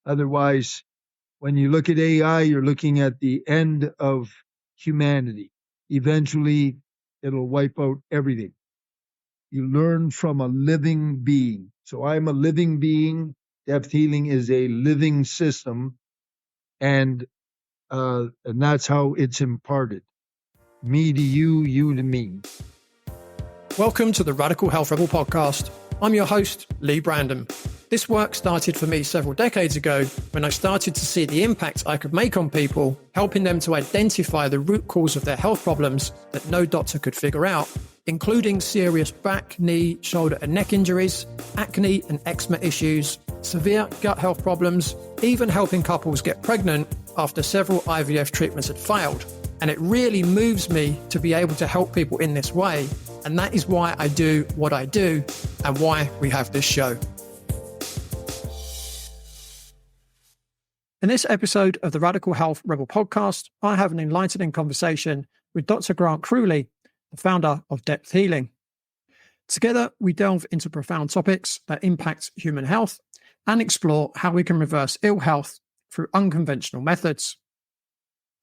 Otherwise, when you look at AI, you're looking at the end of humanity. Eventually, it'll wipe out everything. You learn from a living being. So I'm a living being. Depth healing is a living system, and that's how it's imparted. Me to you, you to me. Welcome to the Radical Health Rebel podcast. I'm your host, Lee Brandon. This work started for me several decades ago when I started to see the impact I could make on people, helping them to identify the root cause of their health problems that no doctor could figure out, including serious back, knee, shoulder and neck injuries, acne and eczema issues, severe gut health problems, even helping couples get pregnant after several IVF treatments had failed. And it really moves me to be able to help people in this way. And that is why I do what I do and why we have this show. In this episode of the Radical Health Rebel podcast, I have an enlightening conversation with Dr. Grant Kruhly, the founder of Depth Healing. Together, we delve into profound topics that impact human health and explore how we can reverse ill health through unconventional methods.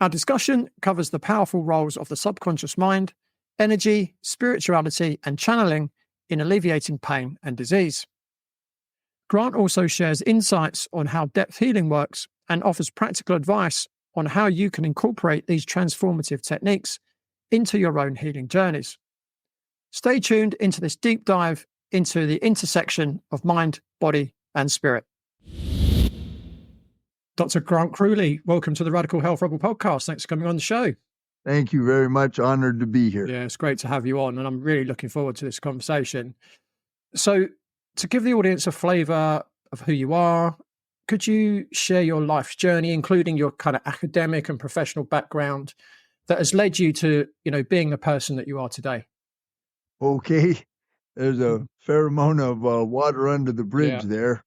Our discussion covers the powerful roles of the subconscious mind, energy, spirituality, and channeling in alleviating pain and disease. Grant also shares insights on how depth healing works and offers practical advice on how you can incorporate these transformative techniques into your own healing journeys. Stay tuned into this deep dive into the intersection of mind, body, and spirit. Dr. Grant Kruhly, welcome to the Radical Health Rebel podcast. Thanks for coming on the show. Thank you very much. Honored to be here. Yeah, it's great to have you on, and I'm really looking forward to this conversation. So, to give the audience a flavor of who you are, could you share your life's journey, including your kind of academic and professional background that has led you to, being the person that you are today? Okay. There's a fair amount of water under the bridge there.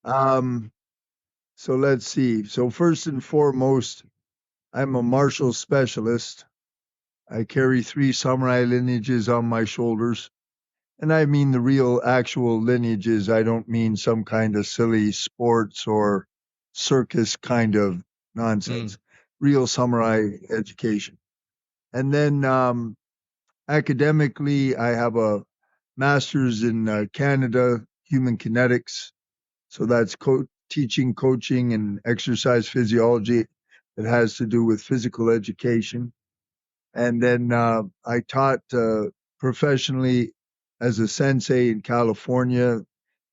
So let's see. So first and foremost, I'm a martial specialist. I carry 3 samurai lineages on my shoulders. And I mean the real actual lineages. I don't mean some kind of silly sports or circus kind of nonsense. Real samurai education. And then academically, I have a master's in Canada, human kinetics. So that's teaching, coaching, and exercise physiology that has to do with physical education. And then I taught professionally as a sensei in California.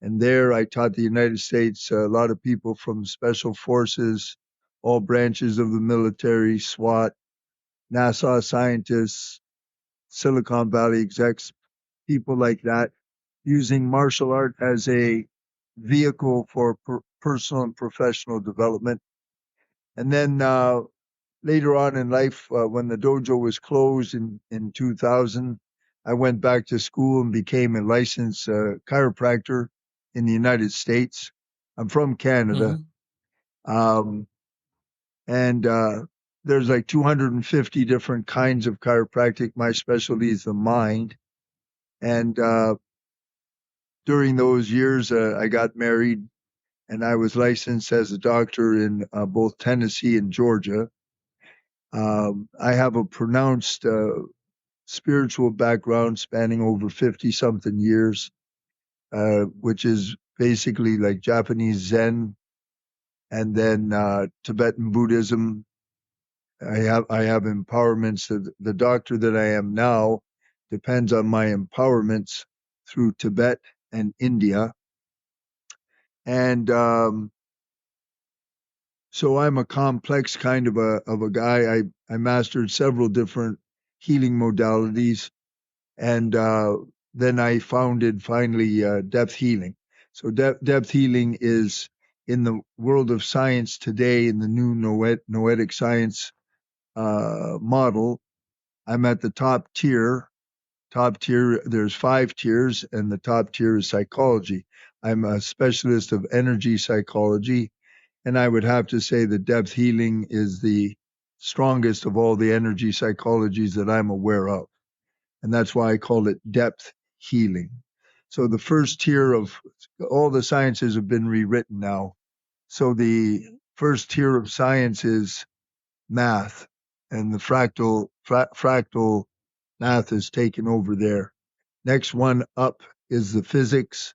And there I taught the United States, a lot of people from special forces, all branches of the military, SWAT, NASA scientists, Silicon Valley execs, people like that, using martial art as a vehicle for personal and professional development. And then later on in life, when the dojo was closed in 2000, I went back to school and became a licensed chiropractor in the United States. I'm from Canada. And there's like 250 different kinds of chiropractic. My specialty is the mind. And during those years, I got married, and I was licensed as a doctor in both Tennessee and Georgia. I have a pronounced spiritual background spanning over 50-something years, which is basically like Japanese Zen and then Tibetan Buddhism. I have empowerments. The doctor that I am now depends on my empowerments through Tibet and India. And so I'm a complex kind of a guy. I mastered several different healing modalities, and then I founded finally Depth Healing. So Depth Healing is in the world of science today, in the new noetic science model. I'm at the top tier. There's 5 tiers, and the top tier is psychology. I'm a specialist of energy psychology, and I would have to say that depth healing is the strongest of all the energy psychologies that I'm aware of. And that's why I call it depth healing. So the first tier of all the sciences have been rewritten now. So the first tier of science is math, and the fractal math is taken over there. Next one up is the physics.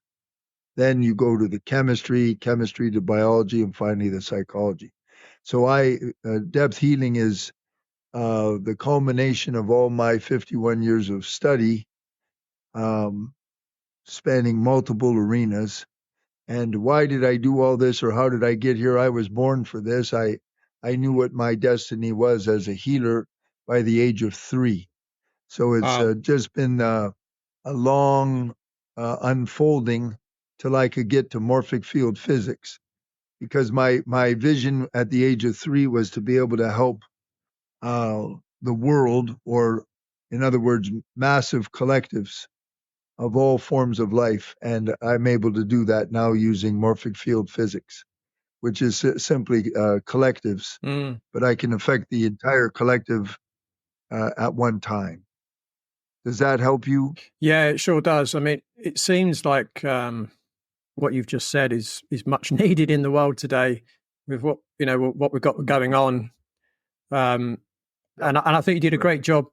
Then you go to the chemistry to biology, and finally the psychology. So depth healing is the culmination of all my 51 years of study, um, spanning multiple arenas. And why did I do all this, or how did I get here? I was born for this. I knew what my destiny was as a healer by the age of 3. So it's just been a long unfolding till I could get to morphic field physics. Because my vision at the age of 3 was to be able to help the world, or in other words, massive collectives of all forms of life. And I'm able to do that now using morphic field physics, which is simply collectives, but I can affect the entire collective at one time. Does that help you? Yeah, it sure does. I mean, it seems like what you've just said is much needed in the world today, with what we've got going on. And I think you did a great job,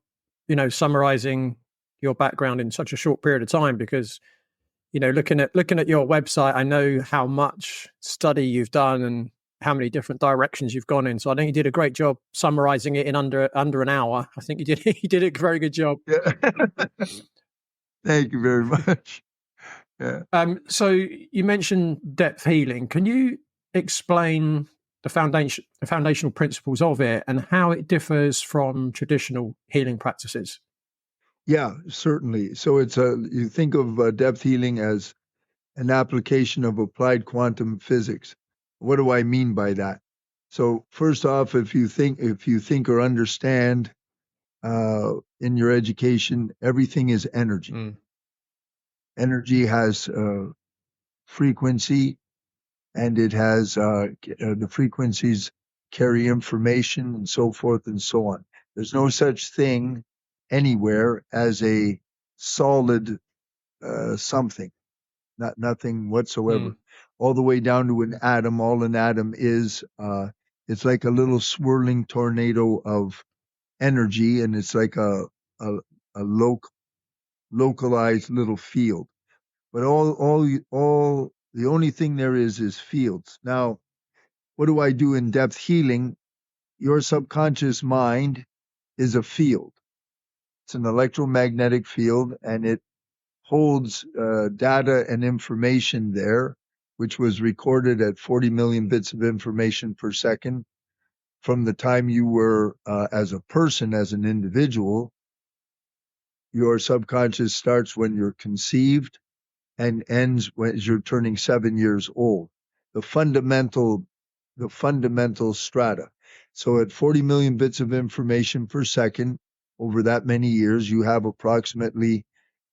summarizing your background in such a short period of time, because looking at your website, I know how much study you've done and how many different directions you've gone in. So I think you did a great job summarizing it in under an hour. I think you did a very good job. Yeah. Thank you very much. Yeah. So you mentioned depth healing. Can you explain the foundational principles of it and how it differs from traditional healing practices? Yeah, certainly. So you think of depth healing as an application of applied quantum physics. What do I mean by that? So first off, if you think or understand in your education, everything is energy. Energy has frequency, and it has the frequencies carry information and so forth and so on. There's no such thing anywhere as a solid something, nothing whatsoever, all the way down to an atom. All an atom is, it's like a little swirling tornado of energy, and it's like a localized little field. But all the only thing there is fields. Now, what do I do in depth healing? Your subconscious mind is a field. It's an electromagnetic field, and it holds data and information there, which was recorded at 40 million bits of information per second from the time you were as a person, as an individual. Your subconscious starts when you're conceived and ends when you're turning 7 years old. The fundamental strata. So at 40 million bits of information per second, over that many years, you have approximately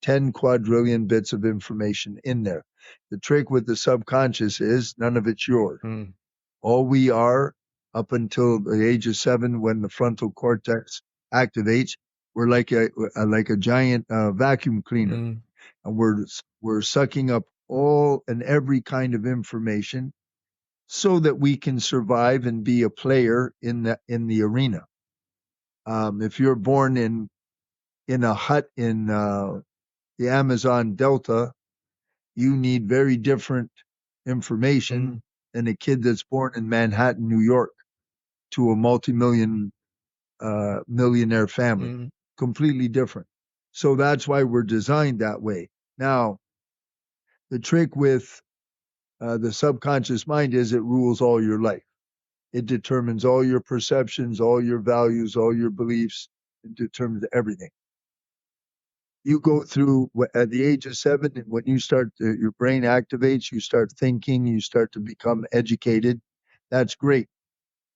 10 quadrillion bits of information in there. The trick with the subconscious is none of it's yours. All we are, up until the age of 7, when the frontal cortex activates, we're like a giant vacuum cleaner, and we're sucking up all and every kind of information so that we can survive and be a player in the arena. If you're born in a hut in the Amazon Delta, you need very different information than a kid that's born in Manhattan, New York, to a multi-million millionaire family. Completely different. So that's why we're designed that way. Now, the trick with the subconscious mind is it rules all your life. It determines all your perceptions, all your values, all your beliefs. It determines everything. You go through at the age of 7, and when you start, your brain activates, you start thinking, you start to become educated. That's great.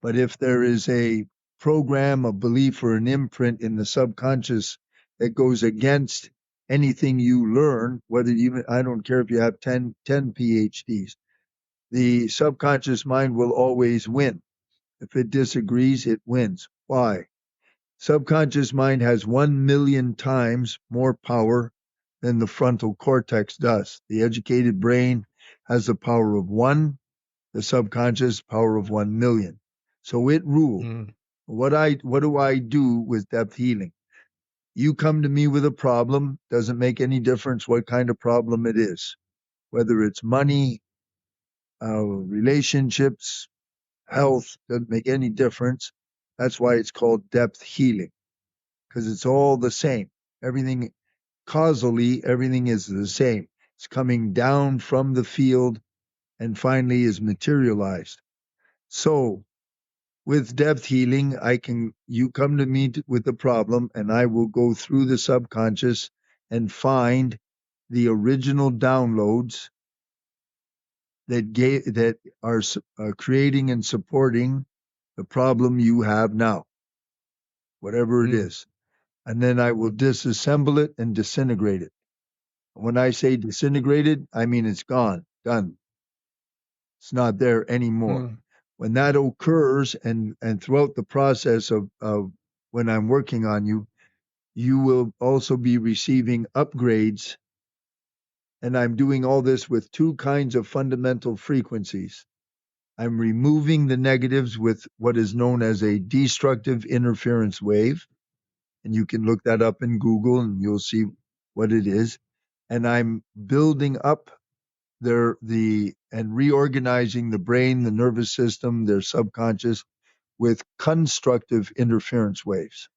But if there is a program, a belief, or an imprint in the subconscious that goes against anything you learn, I don't care if you have 10 PhDs, the subconscious mind will always win. If it disagrees, it wins. Why? Subconscious mind has 1 million times more power than the frontal cortex does. The educated brain has the power of 1. the subconscious power of 1 million. So it rules. Mm. What do I do with depth healing? You come to me with a problem, doesn't make any difference what kind of problem it is, whether it's money, relationships, health, doesn't make any difference. That's why it's called depth healing, because it's all the same. Everything, causally, everything is the same. It's coming down from the field and finally is materialized. So with depth healing, you come to me with a problem, and I will go through the subconscious and find the original downloads that are creating and supporting the problem you have now, whatever it is. And then I will disassemble it and disintegrate it. When I say disintegrated, I mean it's gone, done. It's not there anymore. When that occurs, and throughout the process of when I'm working on you, you will also be receiving upgrades. And I'm doing all this with two kinds of fundamental frequencies. I'm removing the negatives with what is known as a destructive interference wave. And you can look that up in Google and you'll see what it is. And I'm building up and reorganizing the brain, the nervous system, their subconscious with constructive interference waves.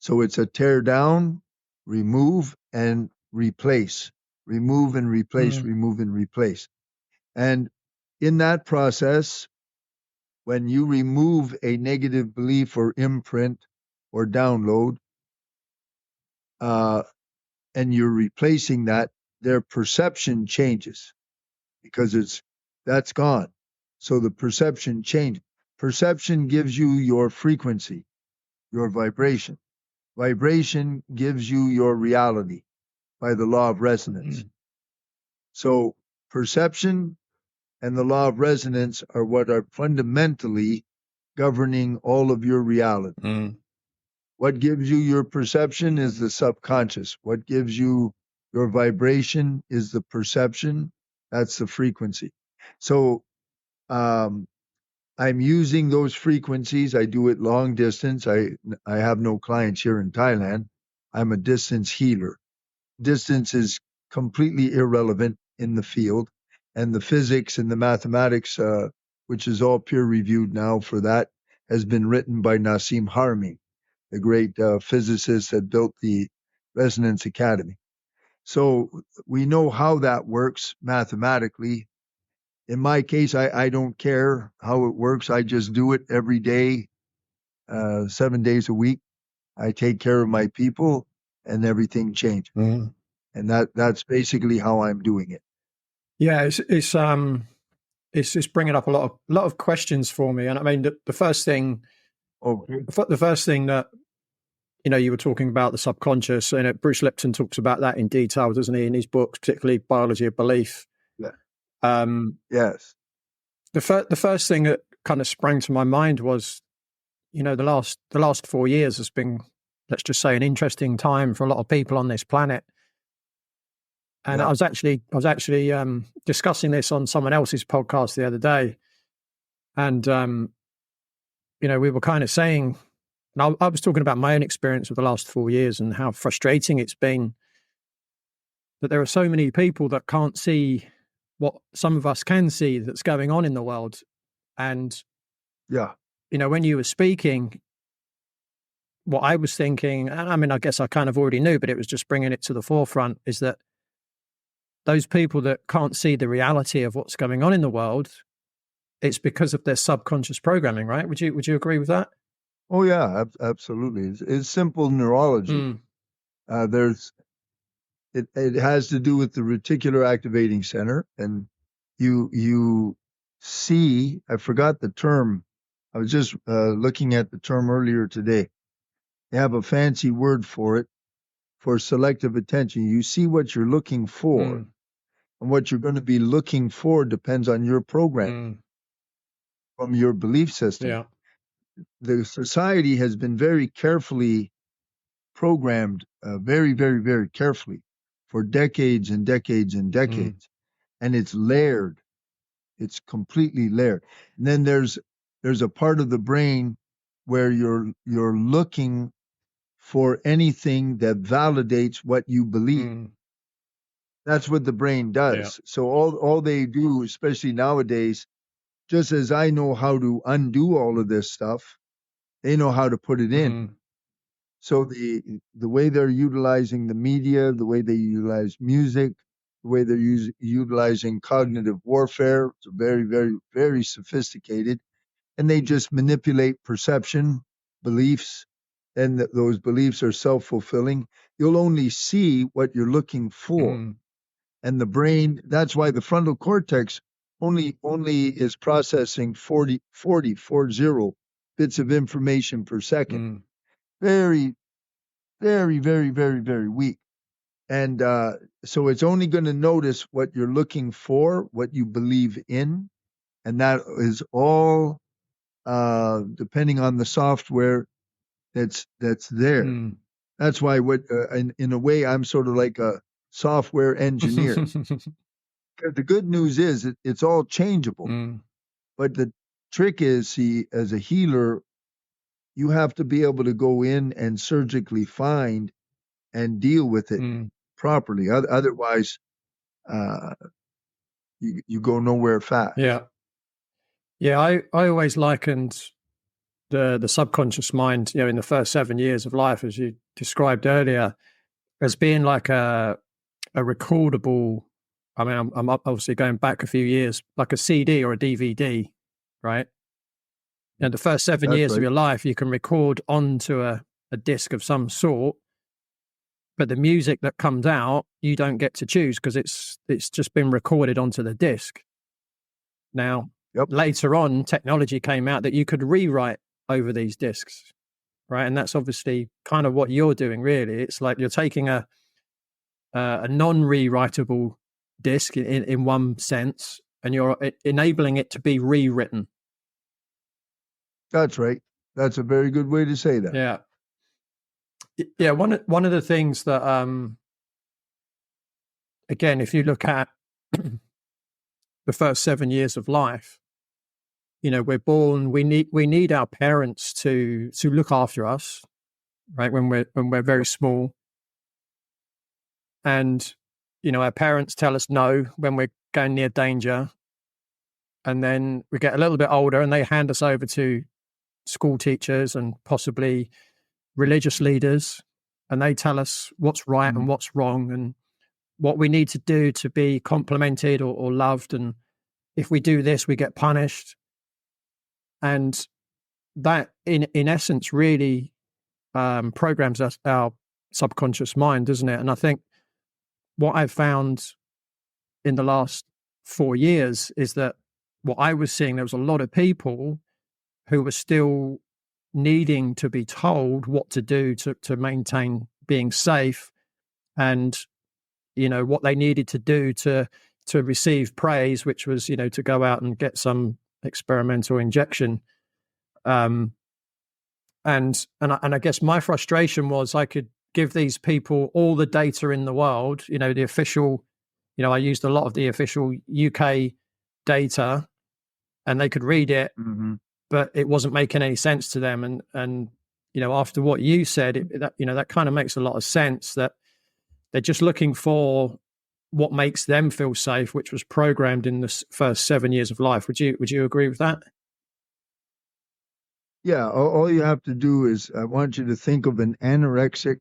So it's a tear down, remove, and replace. Remove and replace, remove and replace. And in that process, when you remove a negative belief or imprint or download, and you're replacing that, their perception changes because that's gone. So the perception changes. Perception gives you your frequency, your vibration. Vibration gives you your reality by the law of resonance. So perception and the law of resonance are what are fundamentally governing all of your reality. What gives you your perception is the subconscious. What gives you your vibration is the perception. That's the frequency. So I'm using those frequencies. I do it long distance. I have no clients here in Thailand. I'm a distance healer. Distance is completely irrelevant in the field. And the physics and the mathematics, which is all peer reviewed now for that, has been written by Nassim Haramein, the great physicist that built the Resonance Academy. So we know how that works mathematically. In my case, I don't care how it works. I just do it every day, 7 days a week. I take care of my people and everything changes. And that's basically how I'm doing it. Yeah, it's just bringing up a lot of questions for me. And I mean, the first thing, the first thing that you were talking about the subconscious, and Bruce Lipton talks about that in detail, doesn't he, in his books, particularly Biology of Belief. Yeah. Yes. The first thing that kind of sprang to my mind was, the last 4 years has been, let's just say, an interesting time for a lot of people on this planet. And I was actually discussing this on someone else's podcast the other day, and we were kind of saying, and I was talking about my own experience of the last 4 years and how frustrating it's been that there are so many people that can't see what some of us can see that's going on in the world. And when you were speaking, what I was thinking, and I mean, I guess I kind of already knew, but it was just bringing it to the forefront, is that those people that can't see the reality of what's going on in the world, it's because of their subconscious programming, right? Would you agree with that? Oh yeah, absolutely. It's simple neurology. It has to do with the reticular activating center, and you see. I forgot the term. I was just looking at the term earlier today. They have a fancy word for it, for selective attention. You see what you're looking for, and what you're going to be looking for depends on your program from your belief system. Yeah. The society has been very carefully programmed, very, very, very carefully for decades and decades and decades. And it's layered. It's completely layered. And then there's a part of the brain where you're looking for anything that validates what you believe. Mm. That's what the brain does. Yeah. So all they do, especially nowadays, just as I know how to undo all of this stuff, they know how to put it in. Mm. So the way they're utilizing the media, the way they utilize music, the way they're utilizing cognitive warfare, it's very, very, very sophisticated, and they just manipulate perception, beliefs, and those beliefs are self-fulfilling. You'll only see what you're looking for. Mm. And the brain, that's why the frontal cortex only is processing 40 bits of information per second. Mm. Very, very, very, very, very weak. And so it's only going to notice what you're looking for, what you believe in, and that is all depending on the software that's there. Mm. That's why in a way I'm sort of like a software engineer. The good news is it's all changeable, Mm. but the trick is, see, as a healer, you have to be able to go in and surgically find and deal with it Mm. properly. Otherwise, uh, you go nowhere fast. Yeah. Yeah. I always likened the subconscious mind, in the first 7 years of life, as you described earlier, as being like a recordable. I mean, I'm obviously going back a few years, like a CD or a DVD, right? And the first 7 years That's of right. your life, you can record onto a disc of some sort, but the music that comes out, you don't get to choose because it's just been recorded onto the disc. Now, Yep. later on, technology came out that you could rewrite over these discs, right? And that's obviously kind of what you're doing, really. It's like you're taking a non-rewritable disc in one sense, and you're enabling it to be rewritten. That's right. That's a very good way to say that. Yeah. Yeah. One of the things that, again, if you look at the first 7 years of life, we're born, we need our parents to look after us, right? When we're very small. And, our parents tell us no when we're going near danger. And then we get a little bit older and they hand us over to school teachers and possibly religious leaders. And they tell us what's right and what's wrong and what we need to do to be complimented or loved. And if we do this, we get punished. And that, in essence, really programs our subconscious mind, doesn't it? And I think what I've found in the last 4 years is that what I was seeing, there was a lot of people who were still needing to be told what to do to maintain being safe, and what they needed to do to receive praise, which was to go out and get some experimental injection. And I guess my frustration was I could give these people all the data in the world, the official, I used a lot of the official UK data, and they could read it, but it wasn't making any sense to them. And after what you said, that kind of makes a lot of sense, that they're just looking for what makes them feel safe, which was programmed in the first 7 years of life. Would you agree with that? Yeah, all you have to do is, I want you to think of an anorexic,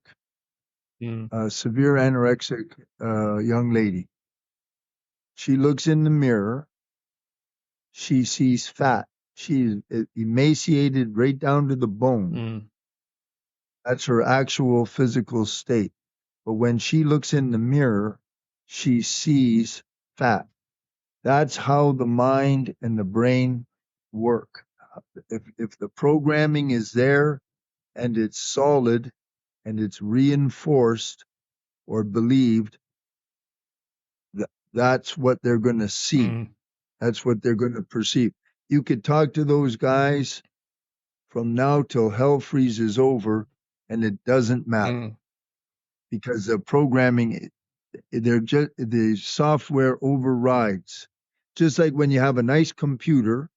severe anorexic young lady. She looks in the mirror. She sees fat. She's emaciated right down to the bone. That's her actual physical state. But when she looks in the mirror, she sees fat. That's how the mind and the brain work. If the programming is there and it's solid and it's reinforced or believed, that's what they're going to see. That's what they're going to perceive. You could talk to those guys from now till hell freezes over, and it doesn't matter because the programming, the software overrides. Just like when you have a nice computer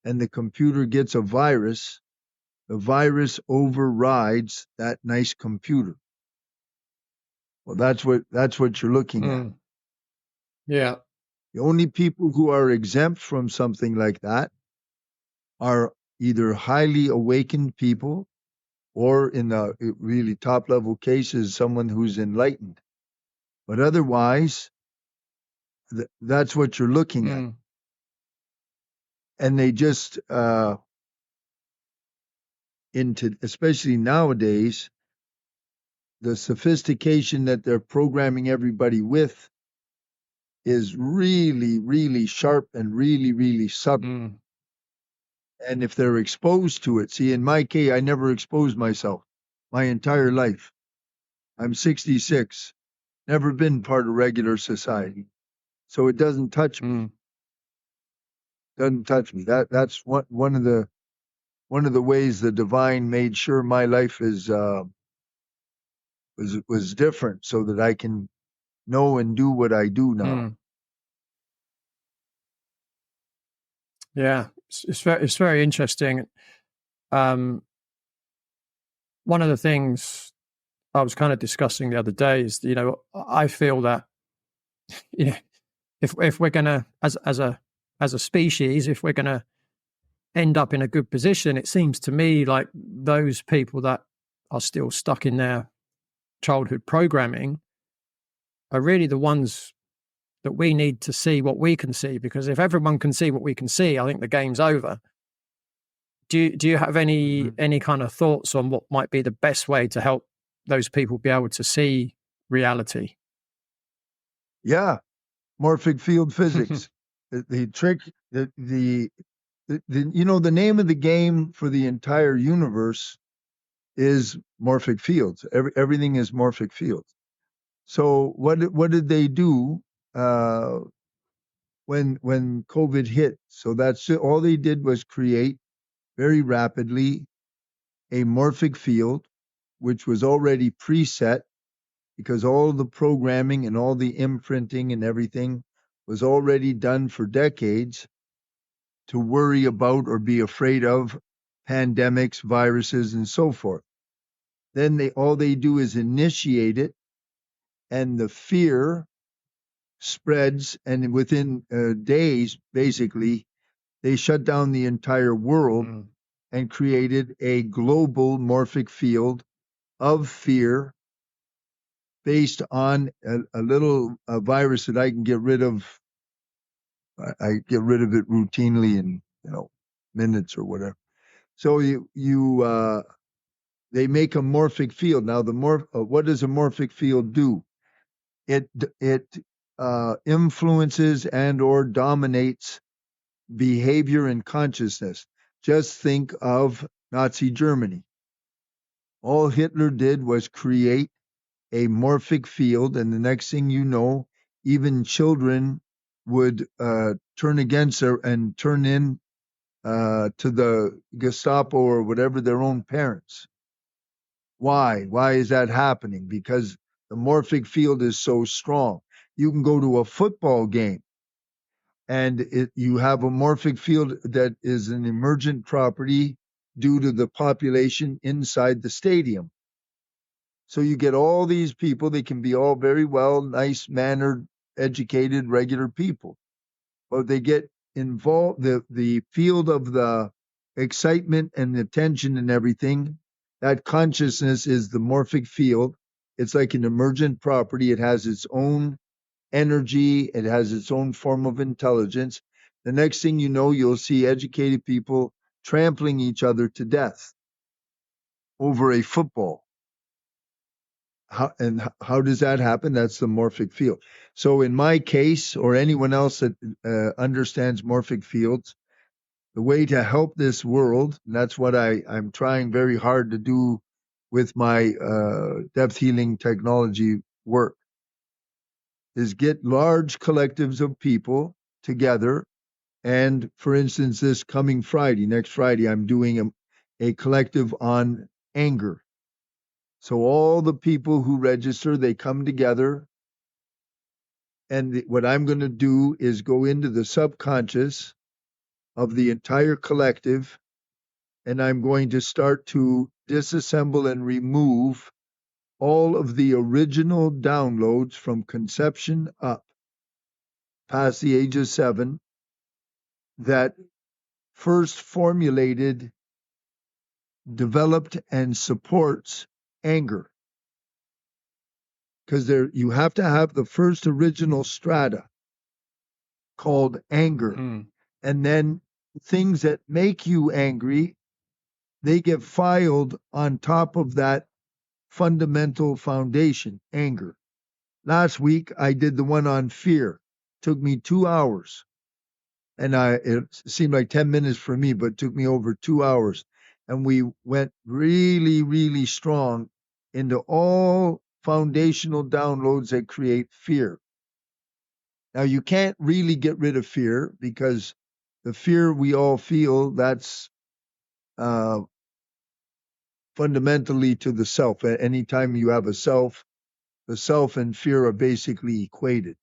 and the computer gets a virus, the virus overrides that nice computer. Well, that's what you're looking at. Yeah. The only people who are exempt from something like that are either highly awakened people, or in the really top level cases, someone who's enlightened. But otherwise, that's what you're looking at. And they just, especially nowadays, the sophistication that they're programming everybody with is really, really sharp and really, really subtle. And if they're exposed to it, see, in my case, I never exposed myself my entire life. I'm 66, never been part of regular society. So it doesn't touch me. Doesn't touch me. That's one of the ways the divine made sure my life is was different, so that I can know and do what I do now. Yeah, it's very interesting. One of the things I was kind of discussing the other day is, I feel that, if we're gonna, as a species, if we're gonna end up in a good position, it seems to me like those people that are still stuck in their childhood programming are really the ones that we need to see what we can see, because if everyone can see what we can see, I think the game's over. Do you have any kind of thoughts on what might be the best way to help those people be able to see reality? Yeah, morphic field physics. the trick, the name of the game for the entire universe is morphic fields. Everything is morphic fields. So what did they do when COVID hit? So that's all they did was create very rapidly a morphic field, which was already preset, because all the programming and all the imprinting and everything was already done for decades to worry about or be afraid of pandemics, viruses, and so forth. Then all they do is initiate it, and the fear spreads, and within days, basically, they shut down the entire world and created a global morphic field of fear based on a little virus that I can get rid of. I get rid of it routinely in minutes or whatever. So they make a morphic field. Now what does a morphic field do? It influences and or dominates behavior and consciousness. Just think of Nazi Germany. All Hitler did was create a morphic field, and the next thing you know, even children would turn against her and turn in to the Gestapo or whatever, their own parents. Why? Why is that happening? Because the morphic field is so strong. You can go to a football game and you have a morphic field that is an emergent property due to the population inside the stadium. So you get all these people, they can be all very well, nice mannered, educated, regular people. But they get involved, the field of the excitement and the tension and everything, that consciousness is the morphic field. It's like an emergent property. It has its own energy. It has its own form of intelligence. The next thing you know, you'll see educated people trampling each other to death over a football. How does that happen? That's the morphic field. So in my case, or anyone else that understands morphic fields, the way to help this world, and that's what I'm trying very hard to do with my depth healing technology work, is get large collectives of people together. And for instance, next Friday, I'm doing a collective on anger. So all the people who register, they come together And what I'm going to do is go into the subconscious of the entire collective, and I'm going to start to disassemble and remove all of the original downloads from conception up past the age of 7 that first formulated, developed, and supports anger. Because you have to have the first original strata called anger. And then things that make you angry, they get filed on top of that fundamental foundation, anger. Last week, I did the one on fear. Took me 2 hours. And it seemed like 10 minutes for me, but it took me over 2 hours. And we went really, really strong into all foundational downloads that create fear. Now, you can't really get rid of fear because the fear we all feel, that's fundamentally to the self. Anytime you have a self, the self and fear are basically equated.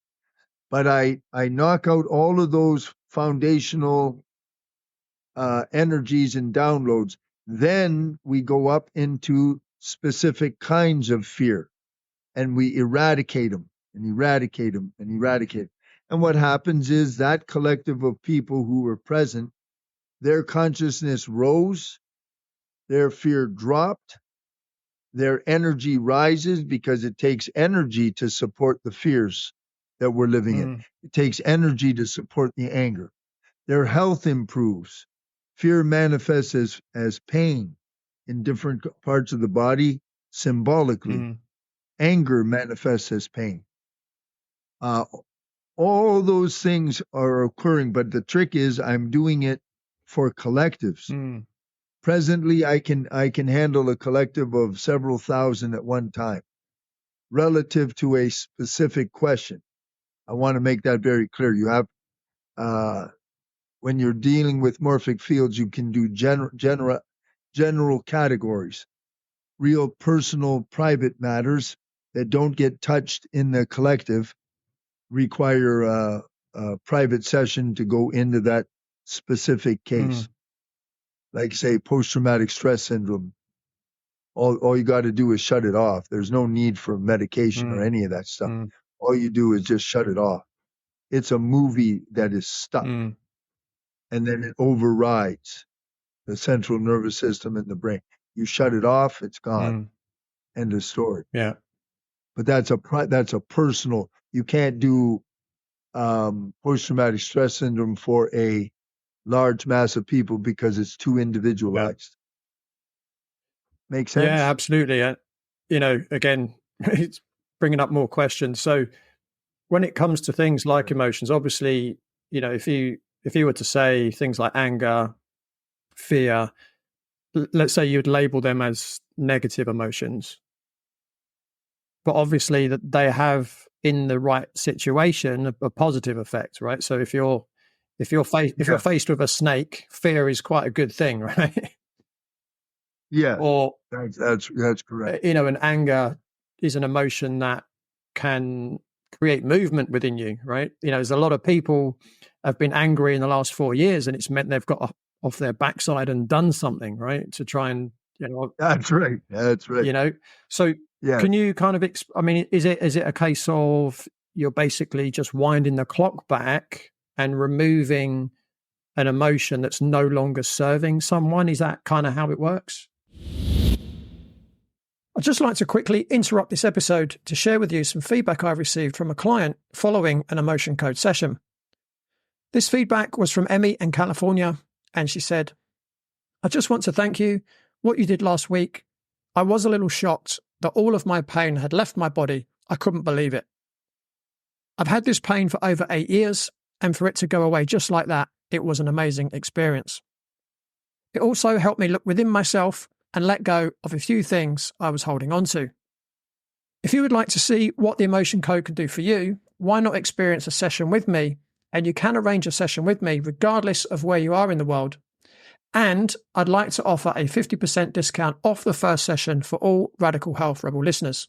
But I knock out all of those foundational energies and downloads. Then we go up into specific kinds of fear, and we eradicate them and eradicate them and eradicate. And what happens is that collective of people who were present, their consciousness rose, their fear dropped, their energy rises, because it takes energy to support the fears that we're living in. It takes energy to support the anger. Their health improves. Fear manifests as pain in different parts of the body symbolically. Anger manifests as pain. All those things are occurring, but the trick is I'm doing it for collectives. Presently, I can handle a collective of several thousand at one time, relative to a specific question. I want to make that very clear. You have, when you're dealing with morphic fields, you can do general categories, real personal private matters that don't get touched in the collective require a private session to go into that specific case. Like, say, post-traumatic stress syndrome. All you got to do is shut it off. There's no need for medication or any of that stuff. All you do is just shut it off. It's a movie that is stuck. And then it overrides the central nervous system and the brain. You shut it off, it's gone. End of story. Yeah. But that's a personal. You can't do post-traumatic stress syndrome for a large mass of people because it's too individualized. Make sense? Yeah, absolutely. Again, it's bringing up more questions. So when it comes to things like emotions, obviously, if you were to say things like anger, fear, let's say you'd label them as negative emotions, but obviously that they have, in the right situation, a positive effect, right? So if you're faced with a snake, fear is quite a good thing, right? Yeah. Or that's correct. And anger is an emotion that can create movement within you, right? There's a lot of people have been angry in the last 4 years, and it's meant they've got off their backside and done something, right? To try and, That's right. That's right. So yeah. Can you kind of, is it a case of you're basically just winding the clock back and removing an emotion that's no longer serving someone? Is that kind of how it works? I'd just like to quickly interrupt this episode to share with you some feedback I received from a client following an emotion code session. This feedback was from Emmy in California, and she said, "I just want to thank you. What you did last week, I was a little shocked that all of my pain had left my body. I couldn't believe it. I've had this pain for over 8 years, and for it to go away just like that, it was an amazing experience. It also helped me look within myself and let go of a few things I was holding on to. If you would like to see what the emotion code can do for you, why not experience a session with me? And you can arrange a session with me regardless of where you are in the world. And I'd like to offer a 50% discount off the first session for all Radical Health Rebel listeners.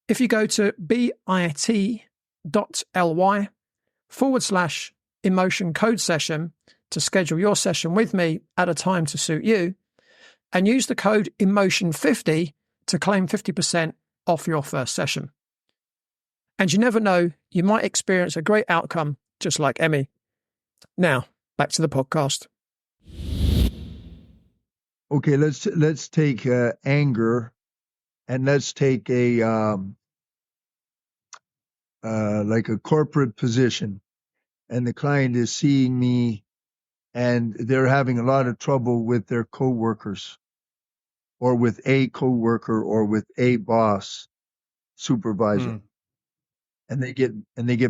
If you go to bit.ly/, bit.ly/emotion code session to schedule your session with me at a time to suit you, and use the code emotion50 to claim 50% off your first session. And you never know, you might experience a great outcome just like Emmy. Now, back to the podcast. Okay, let's take anger, and let's take a like a corporate position, and the client is seeing me, and they're having a lot of trouble with their coworkers, or with a coworker, or with a boss, supervisor, and they get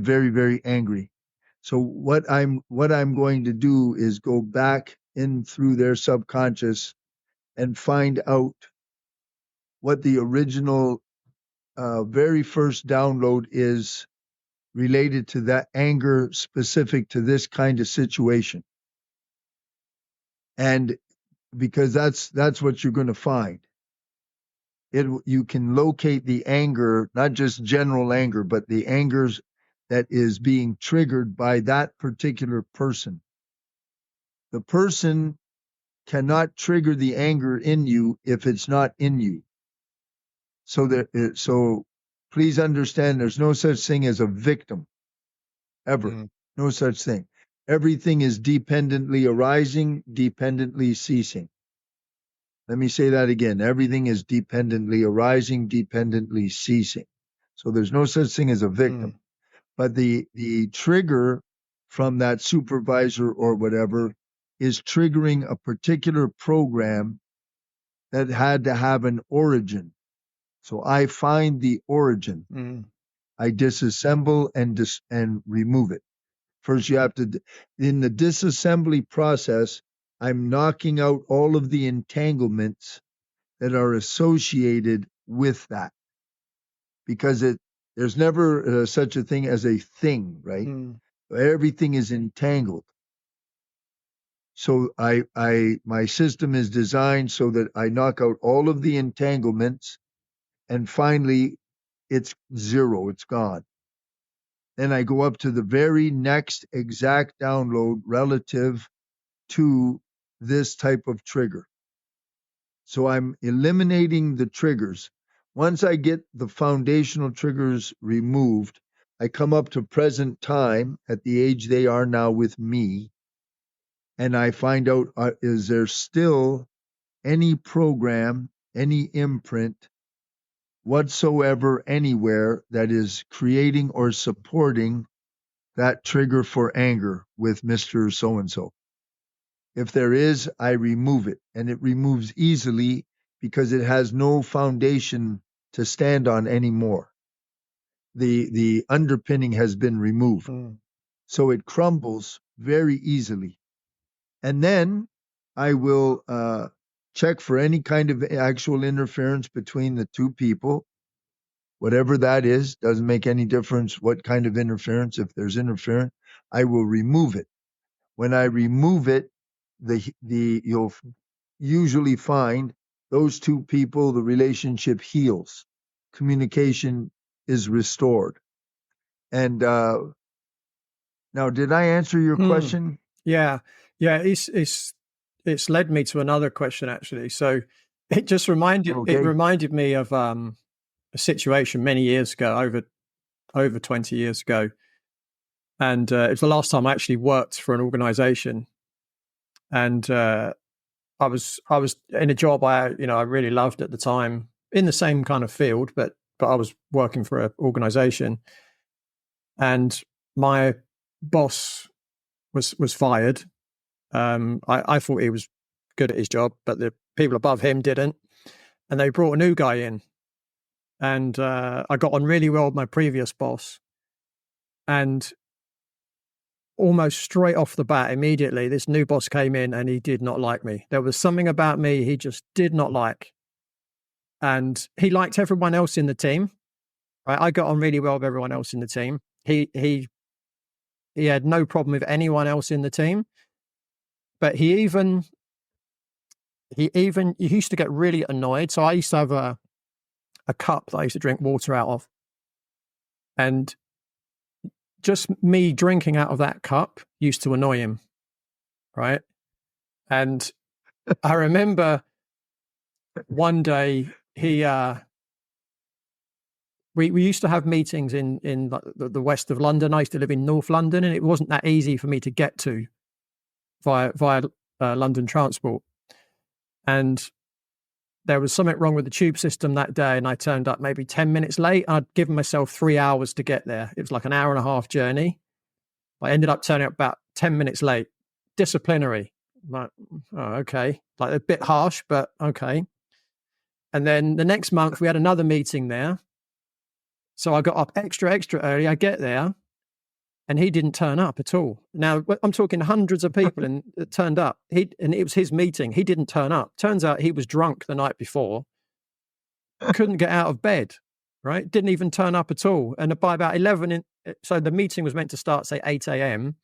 very, very angry. So what I'm going to do is go back in through their subconscious and find out what the original very first download is related to that anger specific to this kind of situation. And because that's what you're going to find. You can locate the anger, not just general anger, but the angers that is being triggered by that particular person. The person cannot trigger the anger in you if it's not in you. So please understand, there's no such thing as a victim, ever. No such thing. Everything is dependently arising, dependently ceasing. Let me say that again. Everything is dependently arising, dependently ceasing. So there's no such thing as a victim. But the trigger from that supervisor or whatever is triggering a particular program that had to have an origin. So I find the origin. I disassemble and remove it. First, you have to, in the disassembly process, I'm knocking out all of the entanglements that are associated with that, because there's never such a thing as a thing, right? Everything is entangled. So my system is designed so that I knock out all of the entanglements, and finally it's zero, it's gone. Then I go up to the very next exact download relative to this type of trigger. So I'm eliminating the triggers. Once I get the foundational triggers removed, I come up to present time at the age they are now with me, and I find out, is there still any program, any imprint whatsoever anywhere that is creating or supporting that trigger for anger with Mr. So-and-so. If there is, I remove it, and it removes easily because it has no foundation to stand on anymore. The underpinning has been removed. So it crumbles very easily. And then I will check for any kind of actual interference between the two people. Whatever that is, doesn't make any difference what kind of interference. If there's interference, I will remove it. When I remove it, you'll usually find those two people, the relationship heals, communication is restored. And now, did I answer your question? Yeah. It's led me to another question actually. So it just reminded me of a situation many years ago, over 20 years ago, and it was the last time I actually worked for an organization, and I was in a job I really loved at the time, in the same kind of field, but I was working for an organization, and my boss was fired. I thought he was good at his job, but the people above him didn't, and they brought a new guy in, and I got on really well with my previous boss, and almost straight off the bat, immediately, this new boss came in and he did not like me. There was something about me he just did not like. And he liked everyone else in the team. Right? I got on really well with everyone else in the team. He had no problem with anyone else in the team. But he used to get really annoyed. So I used to have a cup that I used to drink water out of. And just me drinking out of that cup used to annoy him, right? And I remember one day we used to have meetings in the west of London. I used to live in North London, and it wasn't that easy for me to get to via London transport. And there was something wrong with the tube system that day, and I turned up maybe 10 minutes late. I'd given myself 3 hours to get there. It was like an hour and a half journey. I ended up turning up about 10 minutes late. Disciplinary. Like, oh, okay. Like a bit harsh, but okay. And then the next month we had another meeting there. So I got up extra early. I get there and he didn't turn up at all. Now I'm talking hundreds of people and it turned up. And it was his meeting. He didn't turn up. Turns out he was drunk the night before. Couldn't get out of bed, right? Didn't even turn up at all. And by about 11, so the meeting was meant to start, say, 8 a.m.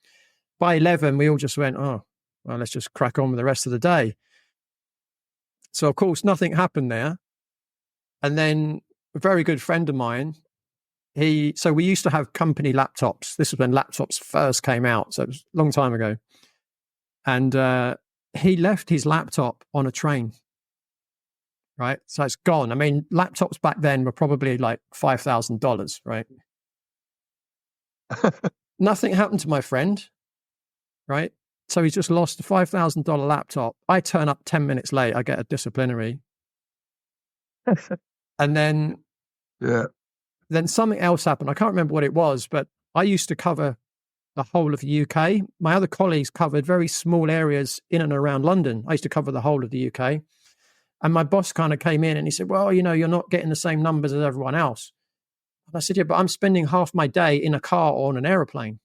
By 11, we all just went, oh, well, let's just crack on with the rest of the day. So, of course, nothing happened there. And then a very good friend of mine, so we used to have company laptops. This was when laptops first came out. So it was a long time ago. And he left his laptop on a train. Right. So it's gone. I mean, laptops back then were probably like $5,000, right? Nothing happened to my friend. Right. So he's just lost a $5,000 laptop. I turn up 10 minutes late. I get a disciplinary. And then something else happened. I can't remember what it was, but I used to cover the whole of the UK. My other colleagues covered very small areas in and around London. I used to cover the whole of the UK. And my boss kind of came in and he said, well, you're not getting the same numbers as everyone else. And I said, yeah, but I'm spending half my day in a car or on an aeroplane.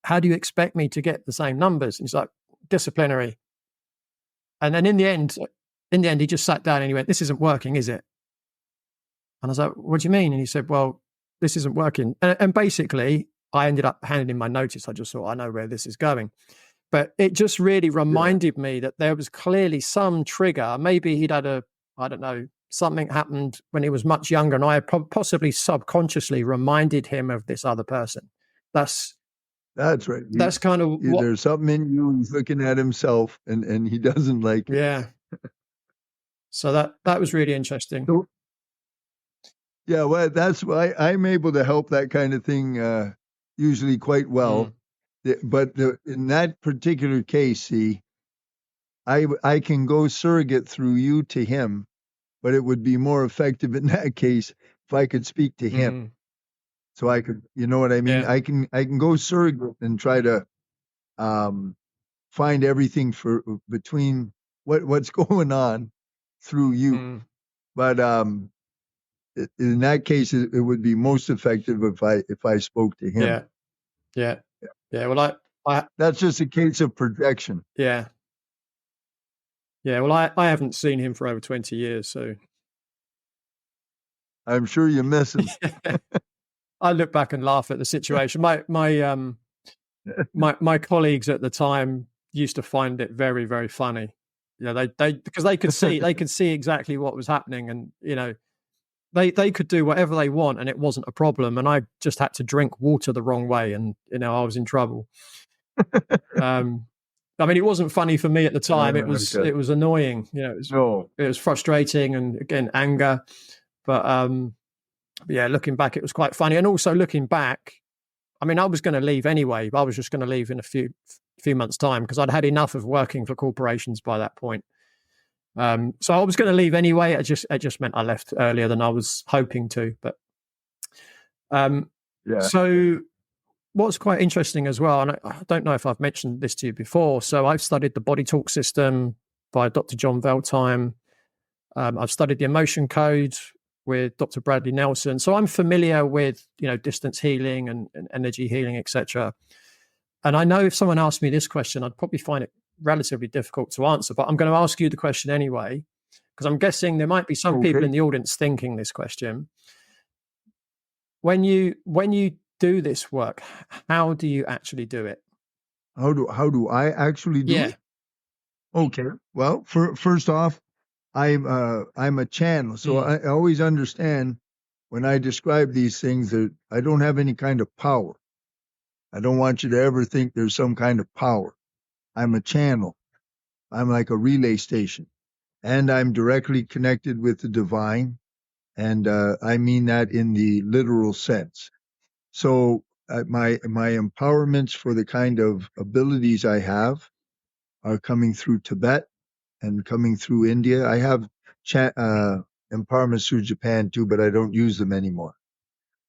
How do you expect me to get the same numbers? And he's like, disciplinary. And then in the end, he just sat down and he went, this isn't working, is it? And I was like, what do you mean? And he said, well, this isn't working. And basically, I ended up handing in my notice. I just thought, I know where this is going. But it just really reminded me that there was clearly some trigger. Maybe he'd had something happened when he was much younger, and I had possibly subconsciously reminded him of this other person. That's right. That's kind of there's something in you. He's looking at himself, and he doesn't like it. Yeah. So that was really interesting. So, yeah, well, that's why I'm able to help that kind of thing usually quite well. But in that particular case, see, I can go surrogate through you to him, but it would be more effective in that case if I could speak to him. So I could, you know what I mean? Yeah. I can go surrogate and try to find everything between what's going on through you. But in that case, it would be most effective if I spoke to him. Yeah. Well, I that's just a case of projection. Yeah. Well, I haven't seen him for over 20 years, so I'm sure you miss him. I look back and laugh at the situation. My colleagues at the time used to find it very, very funny. Because they could see exactly what was happening, and they could do whatever they want and it wasn't a problem. And I just had to drink water the wrong way, and I was in trouble. I mean, it wasn't funny for me at the time. It was annoying. It was frustrating, and again, anger. But yeah, looking back, it was quite funny. And also looking back, I mean, I was going to leave anyway. I was just going to leave in a few months' time because I'd had enough of working for corporations by that point. So I was going to leave anyway. It just meant I left earlier than I was hoping to. But so what's quite interesting as well, and I don't know if I've mentioned this to you before. So I've studied the body talk system by Dr. John Veltheim. I've studied the emotion code with Dr. Bradley Nelson. So I'm familiar with, distance healing and energy healing, etc. And I know if someone asked me this question, I'd probably find it relatively difficult to answer, but I'm going to ask you the question anyway, because I'm guessing there might be some people in the audience thinking this question. When you do this work, how do you actually do it? How do I actually do it? Okay. Well, first off, I'm a channel, so I always understand when I describe these things that I don't have any kind of power. I don't want you to ever think there's some kind of power. I'm a channel. I'm like a relay station. And I'm directly connected with the divine. And I mean that in the literal sense. So my empowerments for the kind of abilities I have are coming through Tibet and coming through India. I have empowerments through Japan too, but I don't use them anymore.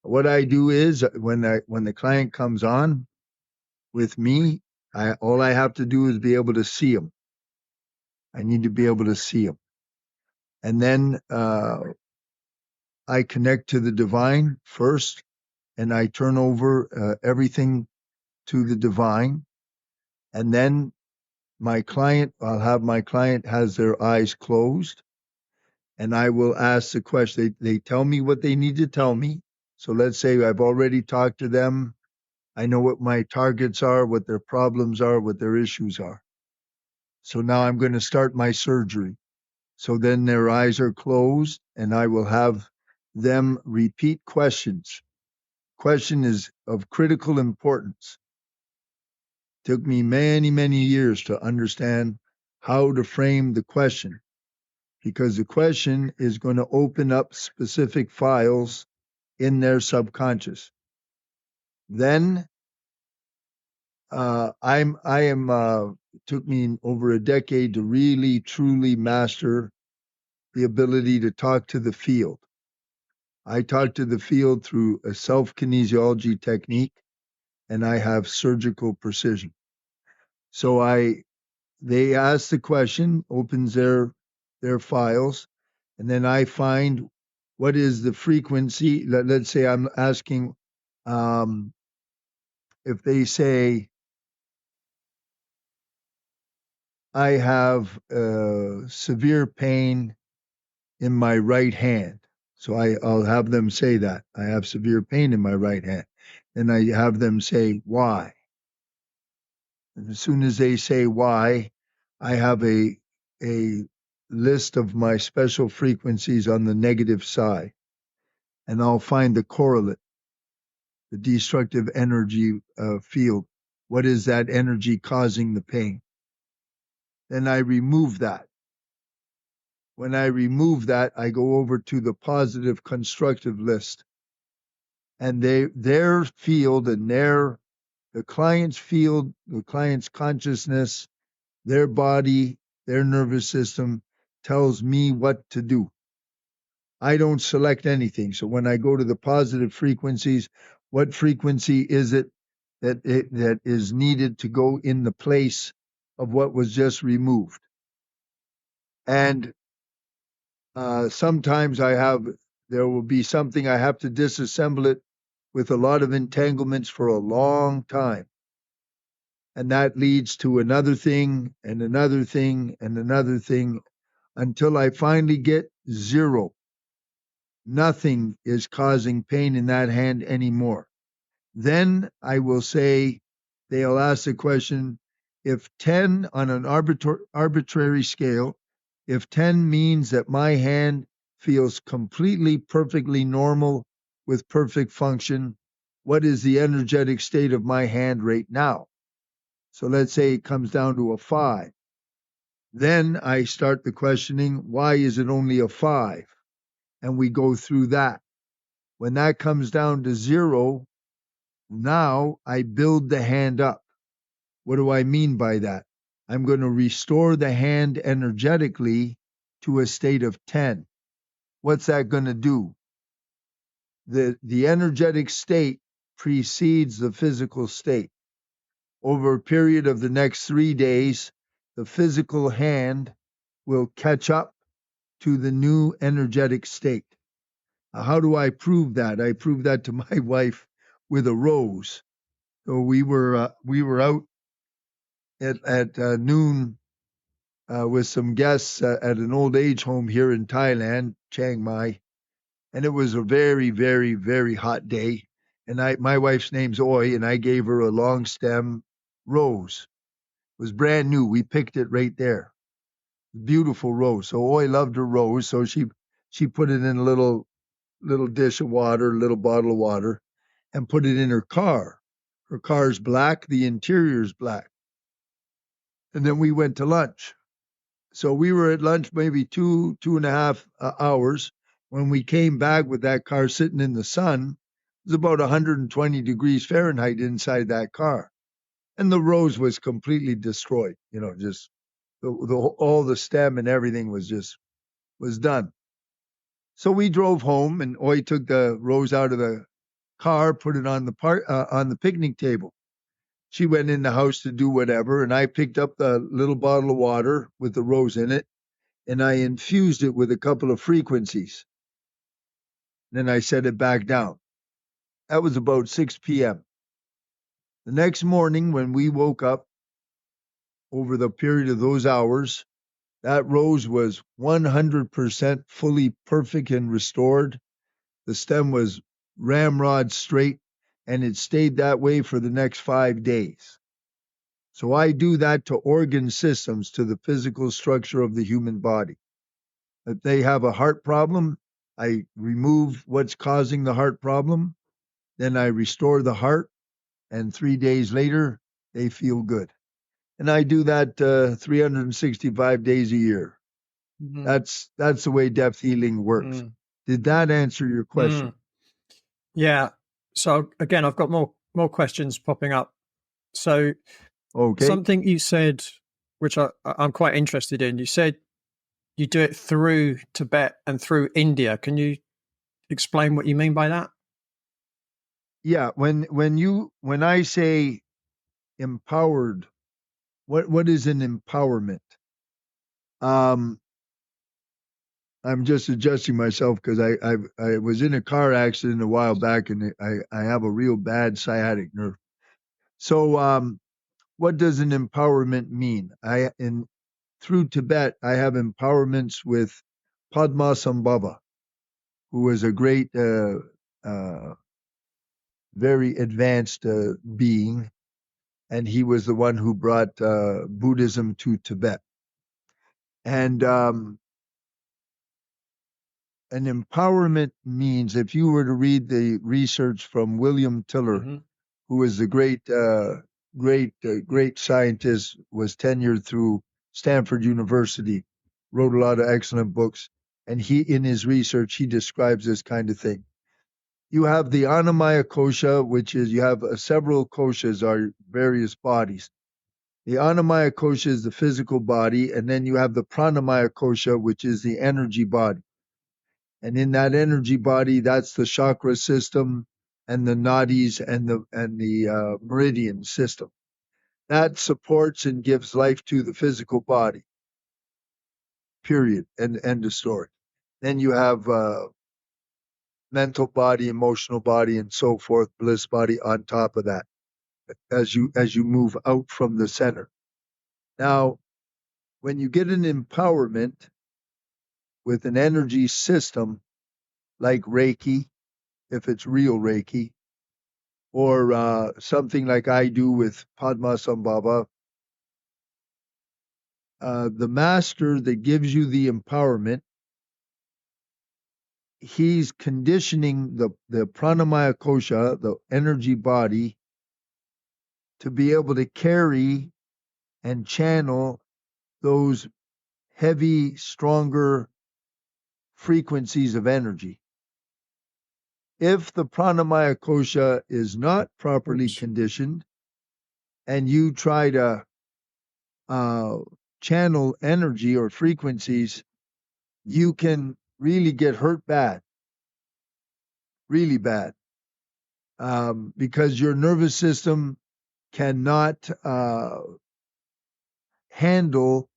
What I do is when the client comes on with me, all I have to do is be able to see them. I need to be able to see them. And then I connect to the divine first, and I turn over everything to the divine. And then I'll have my client has their eyes closed, and I will ask the question. They tell me what they need to tell me. So let's say I've already talked to them. I know what my targets are, what their problems are, what their issues are. So now I'm going to start my surgery. So then their eyes are closed, and I will have them repeat questions. Question is of critical importance. Took me many, many years to understand how to frame the question, because the question is going to open up specific files in their subconscious. Then took me over a decade to really, truly master the ability to talk to the field. I talk to the field through a self-kinesiology technique, and I have surgical precision. So they ask the question, opens their files, and then I find what is the frequency. Let's say I'm asking if they say, I have severe pain in my right hand. So I'll have them say that. I have severe pain in my right hand. And I have them say, why? And as soon as they say why, I have a list of my special frequencies on the negative side. And I'll find the correlate, the destructive energy field. What is that energy causing the pain? Then I remove that. When I remove that, I go over to the positive constructive list. And their field and the client's field, the client's consciousness, their body, their nervous system tells me what to do. I don't select anything. So when I go to the positive frequencies, what frequency is it that is needed to go in the place of what was just removed? And sometimes there will be something I have to disassemble it with a lot of entanglements for a long time. And that leads to another thing and another thing and another thing until I finally get zero. Nothing is causing pain in that hand anymore. Then I will say, they'll ask the question, if 10 on an arbitrary scale, if 10 means that my hand feels completely, perfectly normal with perfect function, what is the energetic state of my hand right now? So let's say it comes down to a 5. Then I start the questioning, why is it only a 5? And we go through that. When that comes down to 0, now I build the hand up. What do I mean by that? I'm going to restore the hand energetically to a state of 10. What's that going to do? The energetic state precedes the physical state. Over a period of the next 3 days, the physical hand will catch up to the new energetic state. How do I prove that? I prove that to my wife with a rose. So we were out at noon with some guests at an old age home here in Thailand, Chiang Mai, and it was a very, very, very hot day. And my wife's name's Oi, and I gave her a long stem rose. It was brand new. We picked it right there. Beautiful rose. So Oi loved her rose, so she put it in a little dish of water, a little bottle of water, and put it in her car. Her car's black, the interior's black. And then we went to lunch. So we were at lunch maybe 2.5 hours. When we came back with that car sitting in the sun, it was about 120 degrees Fahrenheit inside that car. And the rose was completely destroyed, just all the stem and everything was done. So we drove home, and Oi took the rose out of the car, put it on the picnic table. She went in the house to do whatever, and I picked up the little bottle of water with the rose in it, and I infused it with a couple of frequencies. Then I set it back down. That was about 6 p.m. The next morning, when we woke up, over the period of those hours, that rose was 100% fully perfect and restored. The stem was ramrod straight, and it stayed that way for the next 5 days. So I do that to organ systems, to the physical structure of the human body. If they have a heart problem, I remove what's causing the heart problem, then I restore the heart, and 3 days later, they feel good. And I do that 365 days a year. Mhm. That's the way depth healing works. Did that answer your question? Yeah. So again, I've got more questions popping up. So Okay. something you said, which I'm quite interested in, you said you do it through Tibet and through India. Can you explain what you mean by that? Yeah, when I say empowered, what is an empowerment? I'm just adjusting myself because I was in a car accident a while back, and I have a real bad sciatic nerve. So what does an empowerment mean? Through Tibet, I have empowerments with Padmasambhava, who was a great, very advanced being, and he was the one who brought Buddhism to Tibet. And an empowerment means, if you were to read the research from William Tiller, who is a great scientist, was tenured through Stanford University, wrote a lot of excellent books, and in his research, he describes this kind of thing. You have the Annamaya kosha, which is, you have several koshas, are various bodies. The Annamaya kosha is the physical body, and then you have the Pranamaya kosha, which is the energy body. And in that energy body, that's the chakra system and the nadis and the meridian system. That supports and gives life to the physical body. Period. And end of story. Then you have mental body, emotional body, and so forth, bliss body on top of that, as you move out from the center. Now, when you get an empowerment with an energy system like Reiki, if it's real Reiki, or something like I do with Padmasambhava, the master that gives you the empowerment, he's conditioning the pranamaya kosha, the energy body, to be able to carry and channel those heavy, stronger frequencies of energy. If the pranamaya kosha is not properly conditioned, and you try to channel energy or frequencies, you can really get hurt bad, really bad, because your nervous system cannot handle,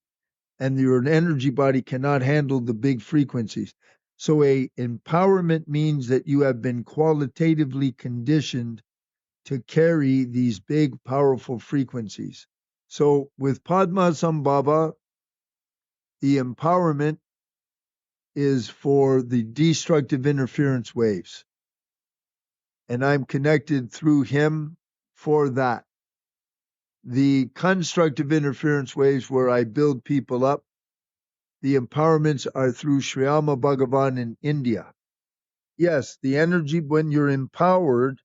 and your energy body cannot handle the big frequencies. So a empowerment means that you have been qualitatively conditioned to carry these big, powerful frequencies. So with Padmasambhava, the empowerment is for the destructive interference waves. And I'm connected through him for that. The constructive interference waves, where I build people up, the empowerments are through Shriyama Bhagavan in India. Yes, the energy, when you're empowered,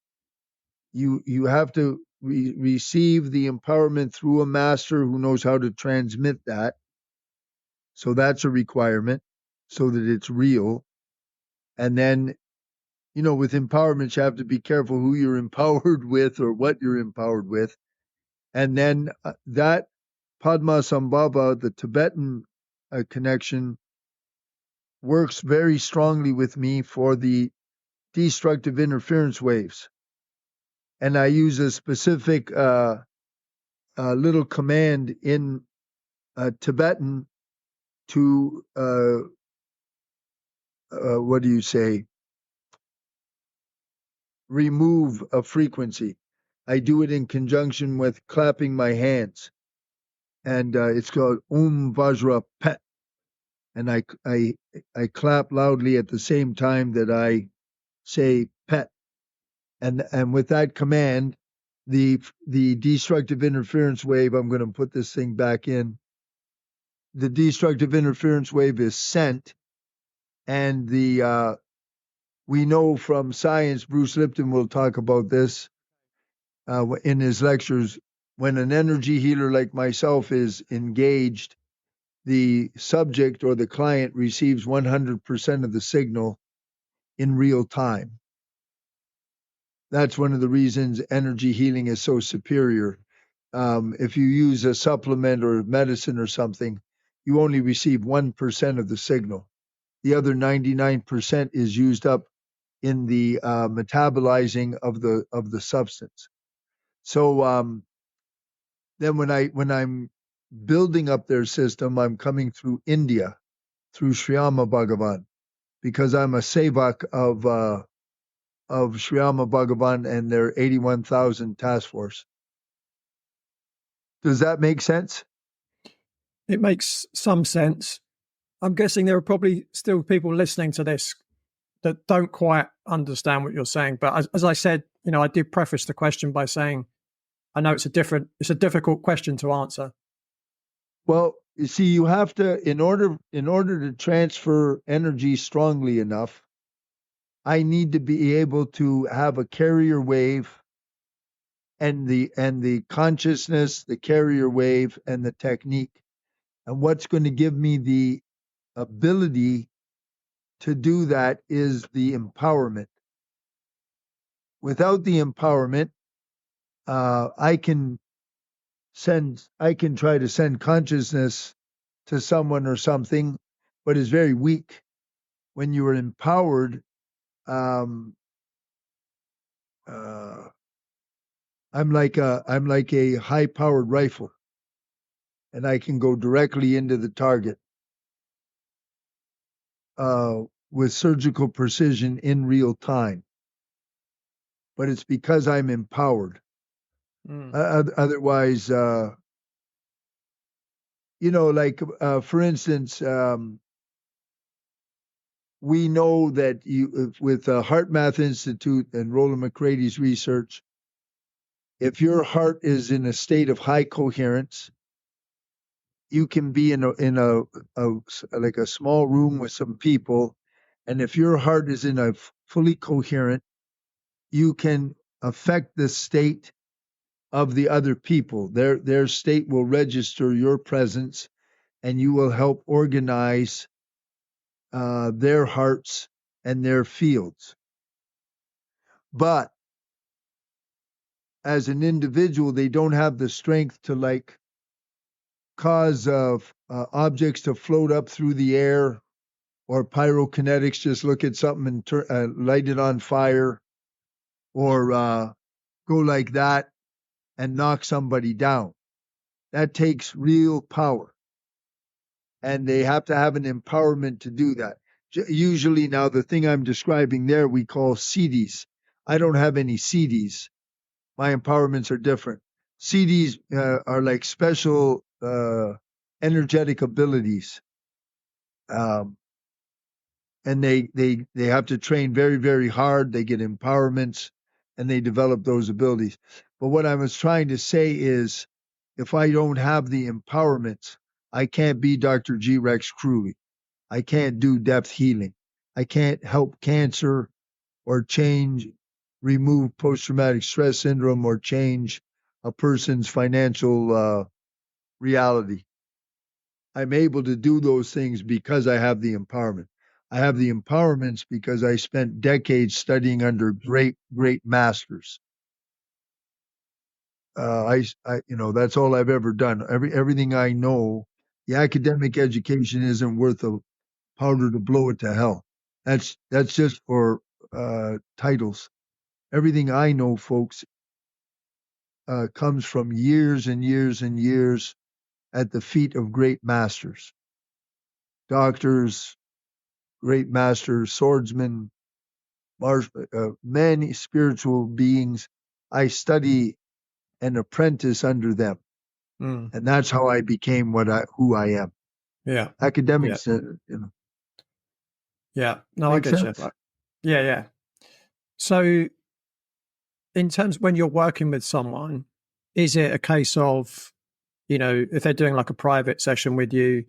you have to receive the empowerment through a master who knows how to transmit that. So that's a requirement so that it's real. And then, with empowerment, you have to be careful who you're empowered with or what you're empowered with. And then that Padmasambhava, the Tibetan connection, works very strongly with me for the destructive interference waves. And I use a specific little command in Tibetan to, what do you say, remove a frequency. I do it in conjunction with clapping my hands. And it's called Vajra Pet. And I clap loudly at the same time that I say pet. And with that command, the destructive interference wave, I'm going to put this thing back in. The destructive interference wave is sent, and we know from science, Bruce Lipton will talk about this in his lectures, when an energy healer like myself is engaged, the subject or the client receives 100% of the signal in real time. That's one of the reasons energy healing is so superior. If you use a supplement or medicine or something, you only receive 1% of the signal. The other 99% is used up in the metabolizing of the substance. So then when I'm building up their system, I'm coming through India, through Shriyama Bhagavan, because I'm a sevak of Shriyama Bhagavan and their 81,000 task force. Does that make sense? It makes some sense. I'm guessing there are probably still people listening to this that don't quite understand what you're saying. But as I said, I did preface the question by saying, I know it's a difficult question to answer. Well, you see, you have to, in order to transfer energy strongly enough, I need to be able to have a carrier wave and the consciousness, the carrier wave, and the technique. And what's going to give me the ability to do that is the empowerment. Without the empowerment, I can try to send consciousness to someone or something, but it's very weak. When you are empowered, I'm like a high-powered rifle, and I can go directly into the target with surgical precision in real time. But it's because I'm empowered. Otherwise, for instance, we know that with Heart Math Institute and Roland McCrady's research, if your heart is in a state of high coherence, you can be in a small room with some people, and if your heart is in a fully coherent, you can affect the state of the other people. Their state will register your presence, and you will help organize their hearts and their fields. But as an individual, they don't have the strength to cause objects to float up through the air, or pyrokinetics, just look at something and light it on fire, or go like that and knock somebody down. That takes real power. And they have to have an empowerment to do that. Usually now, the thing I'm describing there, we call CDs. I don't have any CDs. My empowerments are different. CDs are like special energetic abilities. And they have to train very, very hard. They get empowerments and they develop those abilities. But what I was trying to say is, if I don't have the empowerments, I can't be Dr. G. Rex Kruhly. I can't do depth healing. I can't help cancer or remove post-traumatic stress syndrome or change a person's financial reality. I'm able to do those things because I have the empowerment. I have the empowerments because I spent decades studying under great masters. That's all I've ever done. Everything I know, the academic education isn't worth a powder to blow it to hell. That's just for titles. Everything I know, folks, comes from years and years and years at the feet of great masters, doctors, great masters, swordsmen, many spiritual beings. I study and apprentice under them. And that's how I became who I am. Yeah. Academics, Yeah. No, I makes get sense. you. Yeah. So in terms when you're working with someone, is it a case of, if they're doing like a private session with you,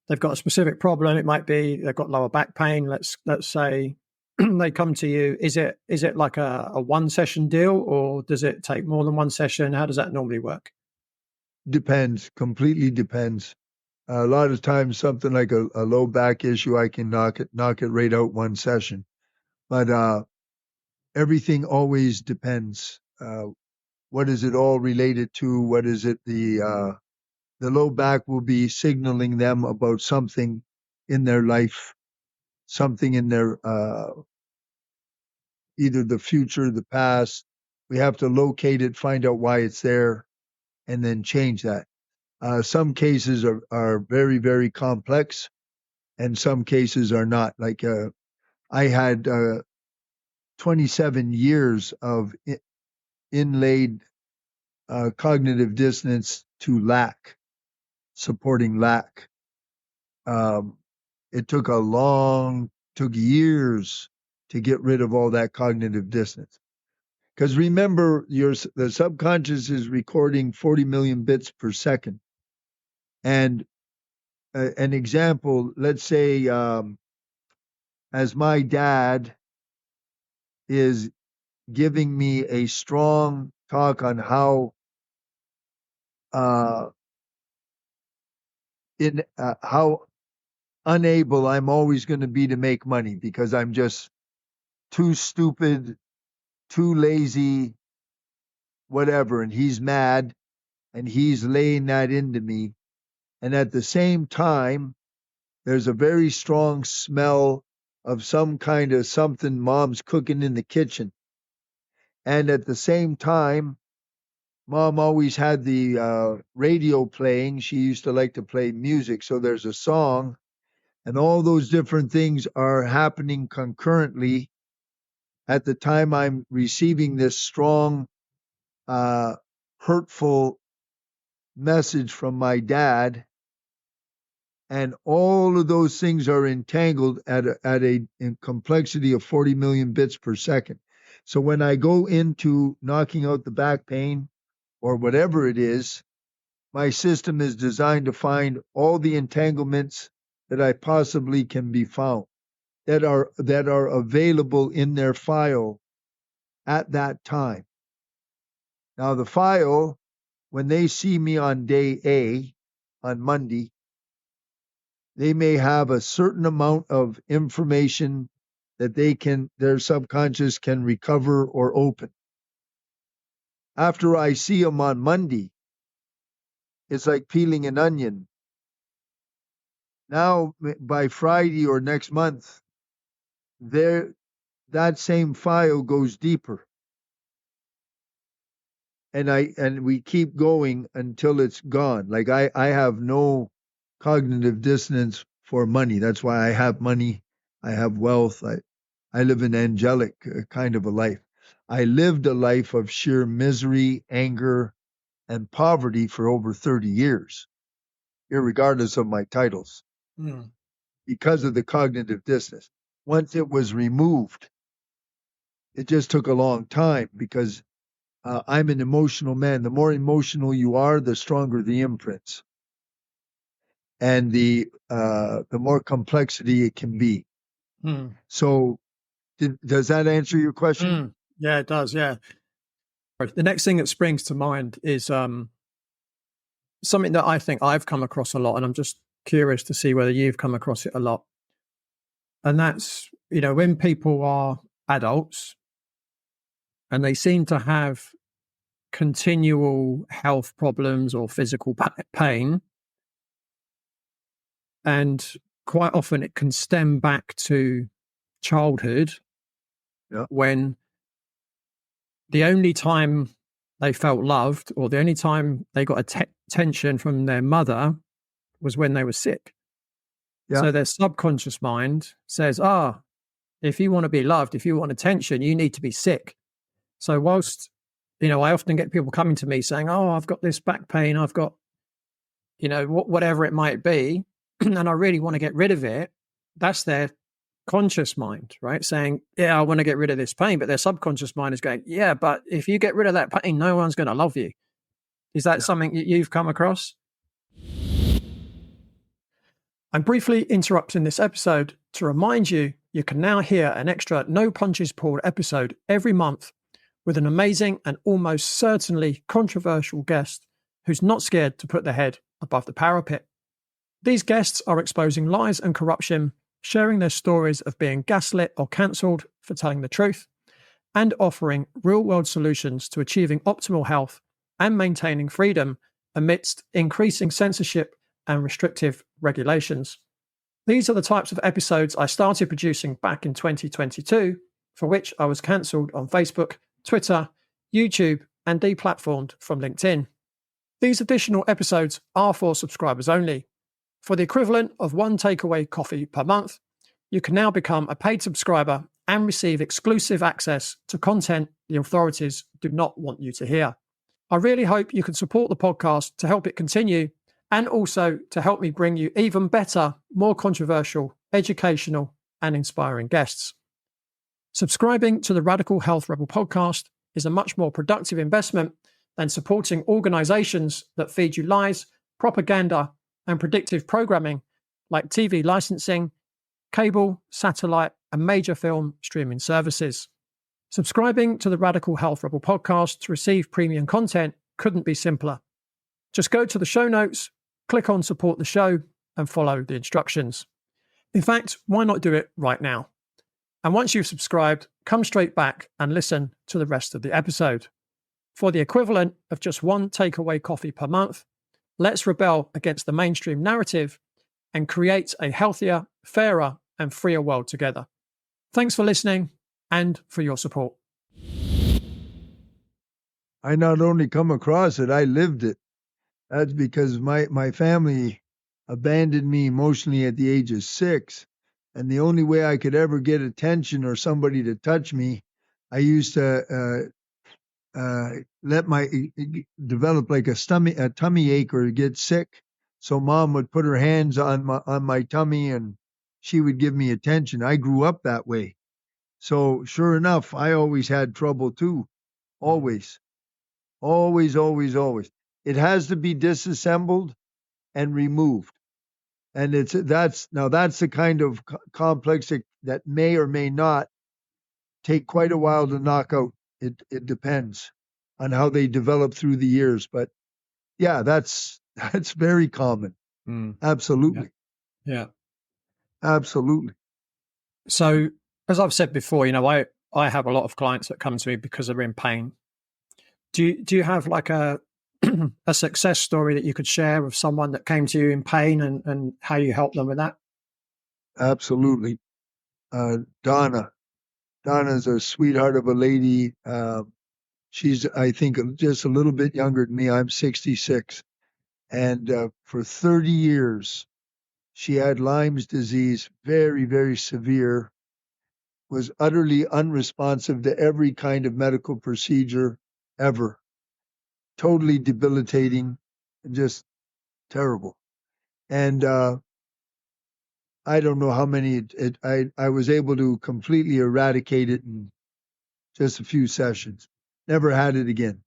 they've got a specific problem, it might be they've got lower back pain, let's say, they come to you, is it like a one session deal, or does it take more than one session? How does that normally work? Depends, completely depends. A lot of times, something like a low back issue, I can knock it right out one session. But everything always depends. What is it all related to? What is it? The low back will be signaling them about something in their life, something in their either the future, the past. We have to locate it, find out why it's there, and then change that. Some cases are very, very complex, and some cases are not. Like I had 27 years of inlaid cognitive dissonance to lack, supporting lack. It took years to get rid of all that cognitive dissonance. Because remember, the subconscious is recording 40 million bits per second. And an example, let's say, as my dad is giving me a strong talk on how how unable I'm always going to be to make money because I'm just too stupid, too lazy, whatever. And he's mad and he's laying that into me. And at the same time, there's a very strong smell of some kind of something mom's cooking in the kitchen. And at the same time, mom always had the radio playing. She used to like to play music. So there's a song, and all those different things are happening concurrently at the time I'm receiving this strong, hurtful message from my dad. And all of those things are entangled at a complexity of 40 million bits per second. So when I go into knocking out the back pain or whatever it is, my system is designed to find all the entanglements that I possibly can be found that are available in their file at that time. Now the file, when they see me on day A, on Monday, they may have a certain amount of information that their subconscious can recover or open. After I see them on Monday, it's like peeling an onion. Now, by Friday or next month, that same file goes deeper. And we keep going until it's gone. Like I have no cognitive dissonance for money. That's why I have money. I have wealth. I live an angelic kind of a life. I lived a life of sheer misery, anger, and poverty for over 30 years, irregardless of my titles, because of the cognitive dissonance. Once it was removed, it just took a long time because I'm an emotional man. The more emotional you are, the stronger the imprints, and the more complexity it can be. So, does that answer your question? Yeah, it does. Yeah. The next thing that springs to mind is something that I think I've come across a lot, and I'm just curious to see whether you've come across it a lot. And that's, when people are adults and they seem to have continual health problems or physical pain, and quite often it can stem back to childhood, when the only time they felt loved or the only time they got attention from their mother was when they were sick. So their subconscious mind says, if you want to be loved, if you want attention, you need to be sick. So whilst, I often get people coming to me saying, I've got this back pain, I've got, whatever it might be, and I really want to get rid of it. That's their conscious mind, right? Saying, I want to get rid of this pain, but their subconscious mind is going, but if you get rid of that pain, no one's going to love you. Is that something that you've come across? I'm briefly interrupting this episode to remind you can now hear an extra No Punches Pulled episode every month with an amazing and almost certainly controversial guest who's not scared to put their head above the parapet. These guests are exposing lies and corruption, sharing their stories of being gaslit or cancelled for telling the truth, and offering real-world solutions to achieving optimal health and maintaining freedom amidst increasing censorship and restrictive regulations. These are the types of episodes I started producing back in 2022, for which I was cancelled on Facebook, Twitter, YouTube, and deplatformed from LinkedIn. These additional episodes are for subscribers only. For the equivalent of one takeaway coffee per month, you can now become a paid subscriber and receive exclusive access to content the authorities do not want you to hear. I really hope you can support the podcast to help it continue, and also to help me bring you even better, more controversial, educational, and inspiring guests. Subscribing to the Radical Health Rebel podcast is a much more productive investment than supporting organizations that feed you lies, propaganda, and predictive programming like TV licensing, cable, satellite, and major film streaming services. Subscribing to the Radical Health Rebel podcast to receive premium content couldn't be simpler. Just go to the show notes, click on support the show, and follow the instructions. In fact, why not do it right now? And once you've subscribed, come straight back and listen to the rest of the episode. For the equivalent of just one takeaway coffee per month, let's rebel against the mainstream narrative and create a healthier, fairer, and freer world together. Thanks for listening and for your support. I not only come across it, I lived it. That's because my family abandoned me emotionally at the age of 6. And the only way I could ever get attention or somebody to touch me, I used to develop like a tummy ache or get sick. So mom would put her hands on my tummy and she would give me attention. I grew up that way. So sure enough, I always had trouble too. Always. Always, always, always. It has to be disassembled and removed. And that's the kind of complex that may or may not take quite a while to knock out. It depends on how they develop through the years. But yeah, that's very common. Absolutely. Yeah. Absolutely. So as I've said before, I have a lot of clients that come to me because they're in pain. Do you have like a success story that you could share of someone that came to you in pain and how you helped them with that? Absolutely. Donna's a sweetheart of a lady. She's, I think, just a little bit younger than me. I'm 66. And for 30 years, she had Lyme's disease, very, very severe, was utterly unresponsive to every kind of medical procedure ever. Totally debilitating and just terrible. And I don't know how many, I was able to completely eradicate it in just a few sessions. Never had it again.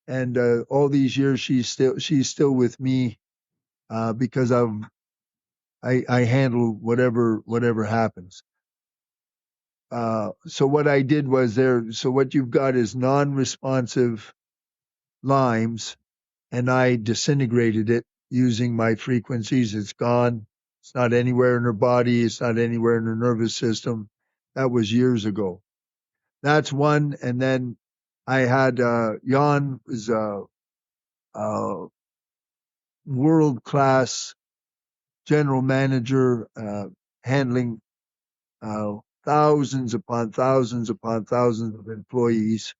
And all these years, she's still with me because I handle whatever happens. so what I did was so what you've got is non-responsive limes, and I disintegrated it using my frequencies. It's gone. It's not anywhere in her body. It's not anywhere in her nervous system. That was years ago. That's one. And then I had Jan was a world-class general manager, handling thousands upon thousands upon thousands of employees.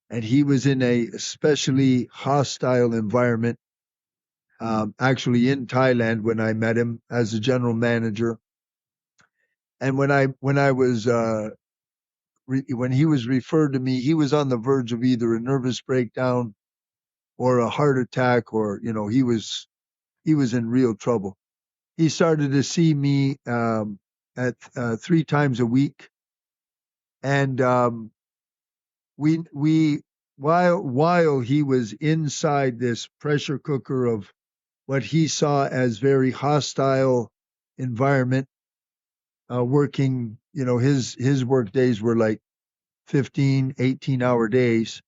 And he was in a especially hostile environment, actually in Thailand when I met him as a general manager. And when he was referred to me, he was on the verge of either a nervous breakdown or a heart attack, or he was in real trouble. He started to see me at 3 times a week, and we while he was inside this pressure cooker of what he saw as very hostile environment, working, his work days were like 15, 18-hour days.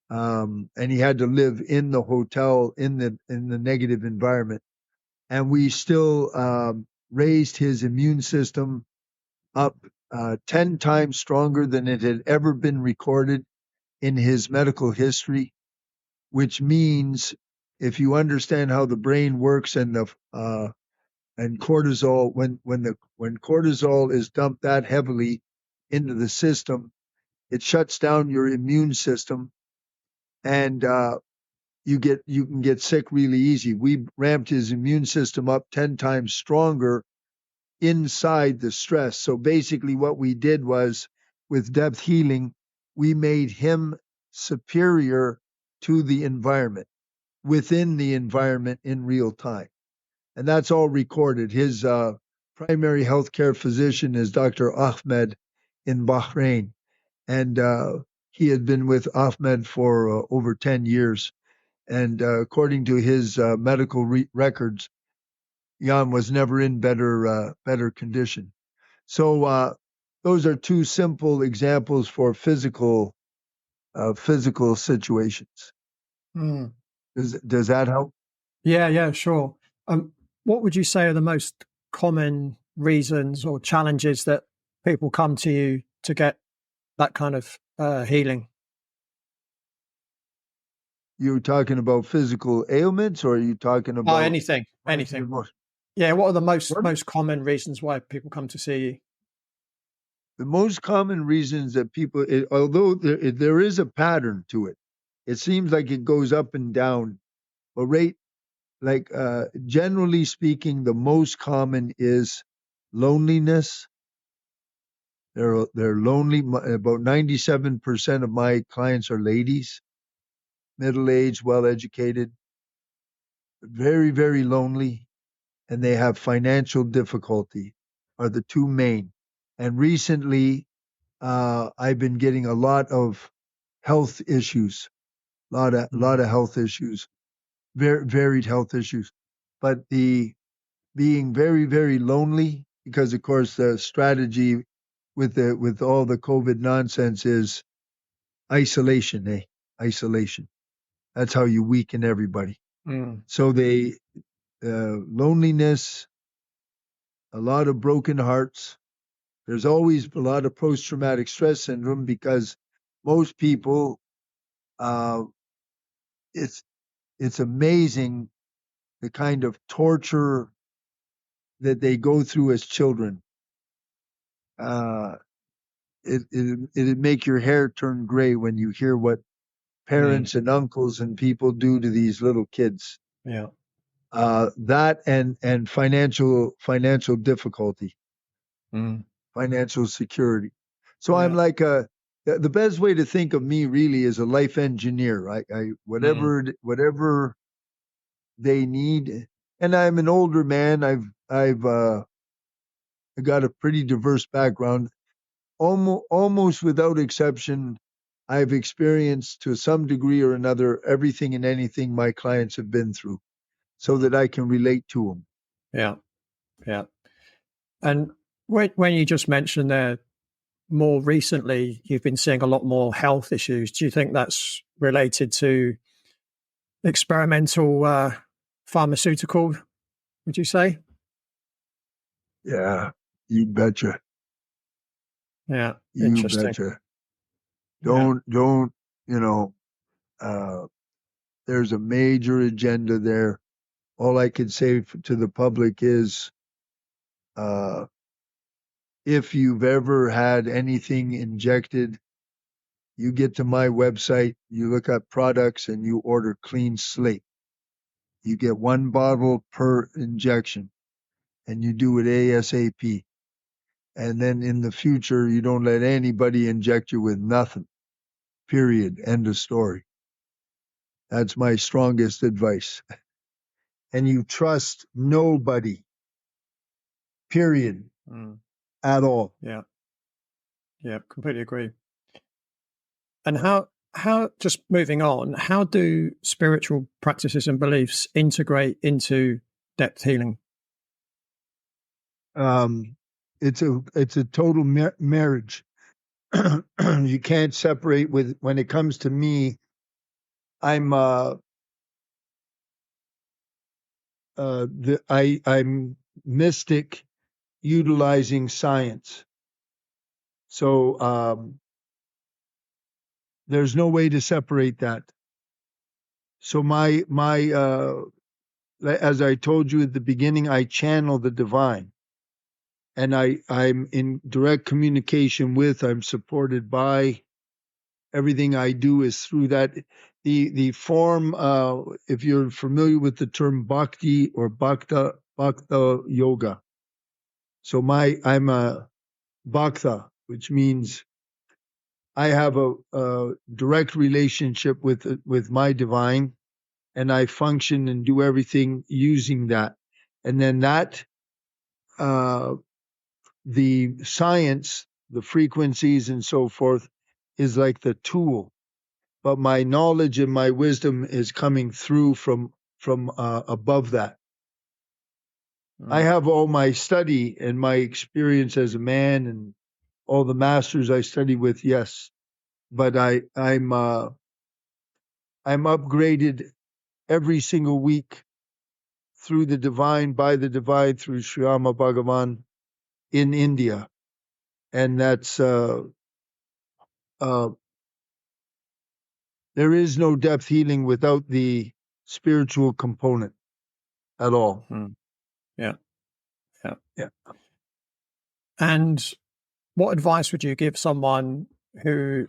And he had to live in the hotel in the negative environment. And we still raised his immune system up 10 times stronger than it had ever been recorded in his medical history, which means if you understand how the brain works and cortisol, when cortisol is dumped that heavily into the system, it shuts down your immune system, and you can get sick really easy. We ramped his immune system up 10 times stronger inside the stress. So basically what we did was, with depth healing, we made him superior to the environment, within the environment in real time. And that's all recorded. His primary healthcare physician is Dr. Ahmed in Bahrain. And he had been with Ahmed for over 10 years. And according to his medical records, Jan was never in better condition. So those are two simple examples for physical situations. Mm. Does that help? Yeah, sure. What would you say are the most common reasons or challenges that people come to you to get that kind of healing? You're talking about physical ailments, or are you talking about anything? Yeah, what are the most common reasons why people come to see you? The most common reasons that people, although there is a pattern to it, it seems like it goes up and down. But generally speaking, the most common is loneliness. They're lonely. About 97% of my clients are ladies, middle-aged, well-educated, very, very lonely, and they have financial difficulty, are the two main. And recently, I've been getting a lot of health issues, lot of health issues, varied health issues. But the being very, very lonely, because of course the strategy with all the COVID nonsense is isolation, isolation. That's how you weaken everybody. So loneliness, a lot of broken hearts. There's always a lot of post-traumatic stress syndrome, because most people, it's amazing the kind of torture that they go through as children. It'd make your hair turn gray when you hear what parents and uncles and people do to these little kids. Yeah. That and financial difficulty, financial security. So I'm like the best way to think of me really is a life engineer. I whatever they need, and I'm an older man. I've got a pretty diverse background. Almost without exception, I've experienced to some degree or another everything and anything my clients have been through, so that I can relate to them. Yeah. And when you just mentioned there more recently you've been seeing a lot more health issues. Do you think that's related to experimental pharmaceutical, would you say? Yeah, you betcha. Yeah, You interesting. betcha. Yeah. Don't, you know, there's a major agenda there. All I can say to the public is, uh, if you've ever had anything injected, you get to my website, you look at products, and you order clean slate. You get 1 bottle per injection, and you do it ASAP. And then in the future, you don't let anybody inject you with nothing. Period. End of story. That's my strongest advice. And you trust nobody. Period. At all. Yeah. Yeah, completely agree. And how just moving on, how do spiritual practices and beliefs integrate into depth healing? It's a total marriage. You can't separate with when it comes to me. I'm I'm mystic utilizing science. So there's no way to separate that. So my as I told you at the beginning, I channel the divine, and I'm in direct communication with. I'm supported by. Everything I do is through that. The form, if you're familiar with the term bhakti or bhakta yoga. So I'm a bhakta, which means I have a direct relationship with my divine, and I function and do everything using that. And then that, the science, the frequencies and so forth, is like the tool. But my knowledge and my wisdom is coming through from above that. I have all my study and my experience as a man and all the masters I study with, yes, but I'm upgraded every single week through the divine, by the divine, through Shriyama Bhagavan in India, and that's uh, there is no depth healing without the spiritual component at all. Yeah. Yeah. Yeah. And what advice would you give someone who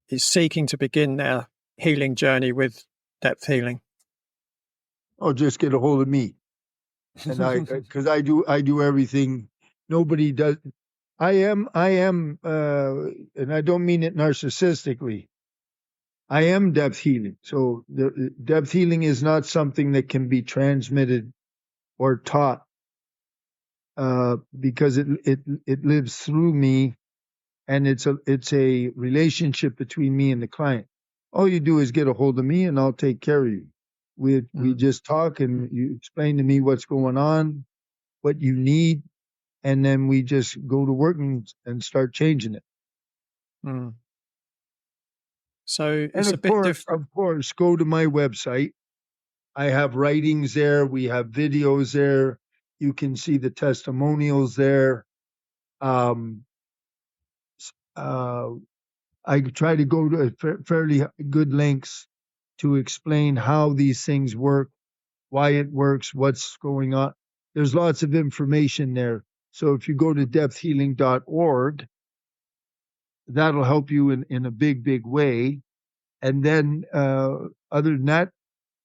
is seeking to begin their healing journey with depth healing? Oh, just get a hold of me, and because I do everything. Nobody does. I am, and I don't mean it narcissistically. I am depth healing. So the depth healing is not something that can be transmitted or taught, because it lives through me, and it's a relationship between me and the client. All you do is get a hold of me, and I'll take care of you. We just talk, and you explain to me what's going on, what you need, and then we just go to work and start changing it. So And it's a bit different. Of course, go to my website. I have writings there. We have videos there. You can see the testimonials there. Um, I try to go to fairly good lengths to explain how these things work, why it works, what's going on. There's lots of information there. So if you go to depthhealing.org, that'll help you in a big, big way. And then other than that,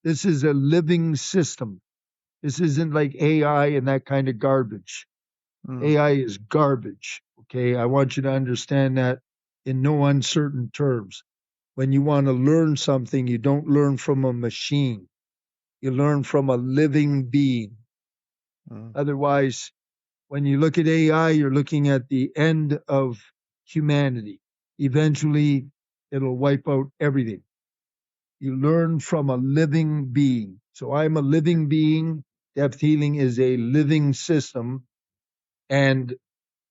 this is a living system. This isn't like AI and that kind of garbage. AI is garbage. Okay. I want you to understand that in no uncertain terms. When you want to learn something, you don't learn from a machine. You learn from a living being. Otherwise, when you look at AI, you're looking at the end of humanity. Eventually, it'll wipe out everything. You learn from a living being. So I'm a living being. Depth healing is a living system. And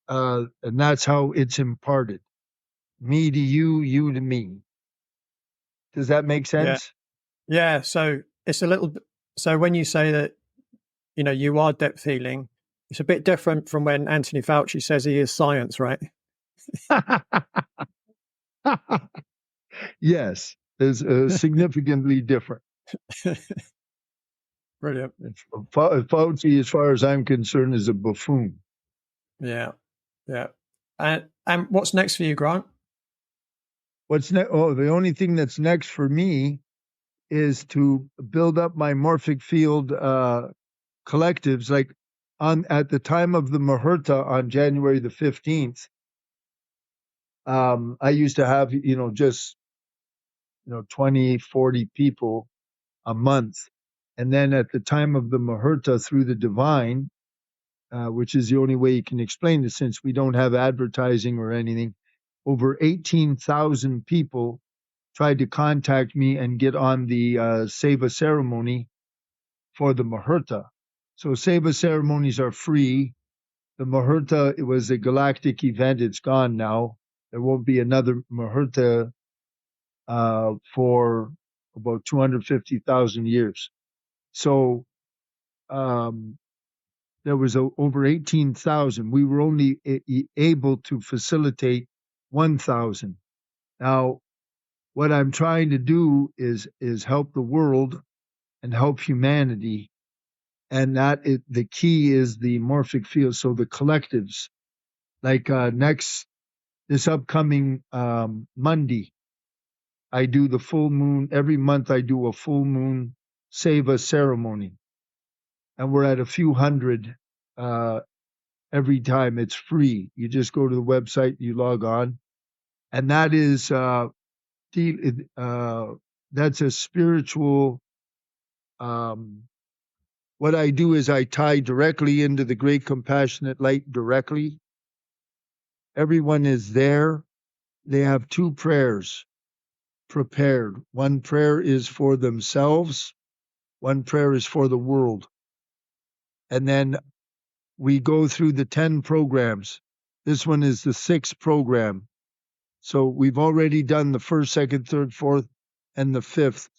And that's how it's imparted. Me to you, you to me. Does that make Yeah. sense? Yeah. So it's a little bit, so when you say that, you are depth healing, it's a bit different from when Anthony Fauci says he is science, right? Yes, it's significantly different. Brilliant. Fauci, as far as I'm concerned, is a buffoon. Yeah. Yeah. And what's next for you, Grant? What's next? Oh, the only thing that's next for me is to build up my morphic field collectives. Like at the time of the Muhurta on January the 15th, I used to have, just 20, 40 people a month. And then at the time of the Muhurta through the divine, which is the only way you can explain this since we don't have advertising or anything, over 18,000 people tried to contact me and get on the Seva ceremony for the Muhurta. So Seva ceremonies are free. The Muhurta, it was a galactic event. It's gone now. There won't be another Muhurta for about 250,000 years. So there was over 18,000. We were only able to facilitate 1,000. Now, what I'm trying to do is help the world and help humanity, and the key is the morphic field. So the collectives, like this upcoming Monday, I do the full moon. Every month I do a full moon Seva ceremony, and we're at a few hundred every time. It's free. You just go to the website, you log on, and that is that's a spiritual. What I do is I tie directly into the Great Compassionate Light directly. Everyone is there. They have two prayers prepared. One prayer is for themselves. One prayer is for the world. And then we go through the 10 programs. This one is the 6th program. So we've already done the 1st, 2nd, 3rd, 4th, and the 5th.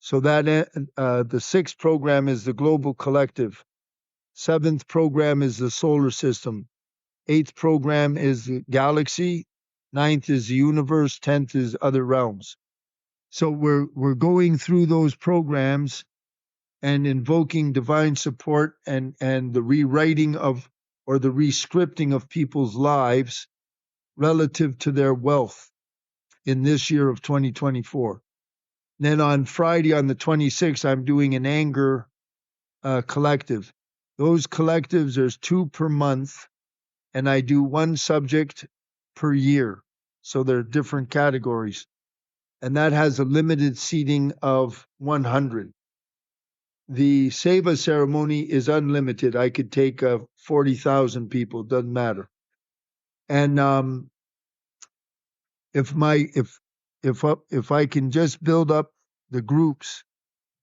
So that the 6th program is the global collective. 7th program is the solar system. 8th program is the galaxy. 9th is the universe. 10th is other realms. So we're going through those programs and invoking divine support and the rewriting of or the rescripting of people's lives relative to their wealth in this year of 2024. Then on Friday, on the 26th, I'm doing an anger collective. Those collectives, there's 2 per month, and I do 1 subject per year. So they're different categories. And that has a limited seating of 100. The Seva ceremony is unlimited. I could take 40,000 people, doesn't matter. And if I can just build up the groups,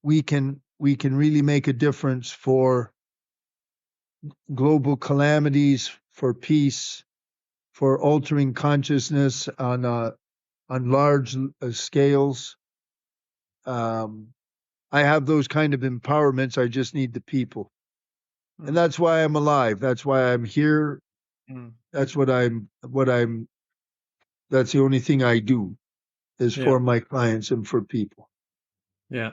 we can really make a difference for global calamities, for peace, for altering consciousness on large scales. I have those kind of empowerments. I just need the people, and that's why I'm alive. That's why I'm here. That's what I'm. That's the only thing I do is for my clients and for people. Yeah.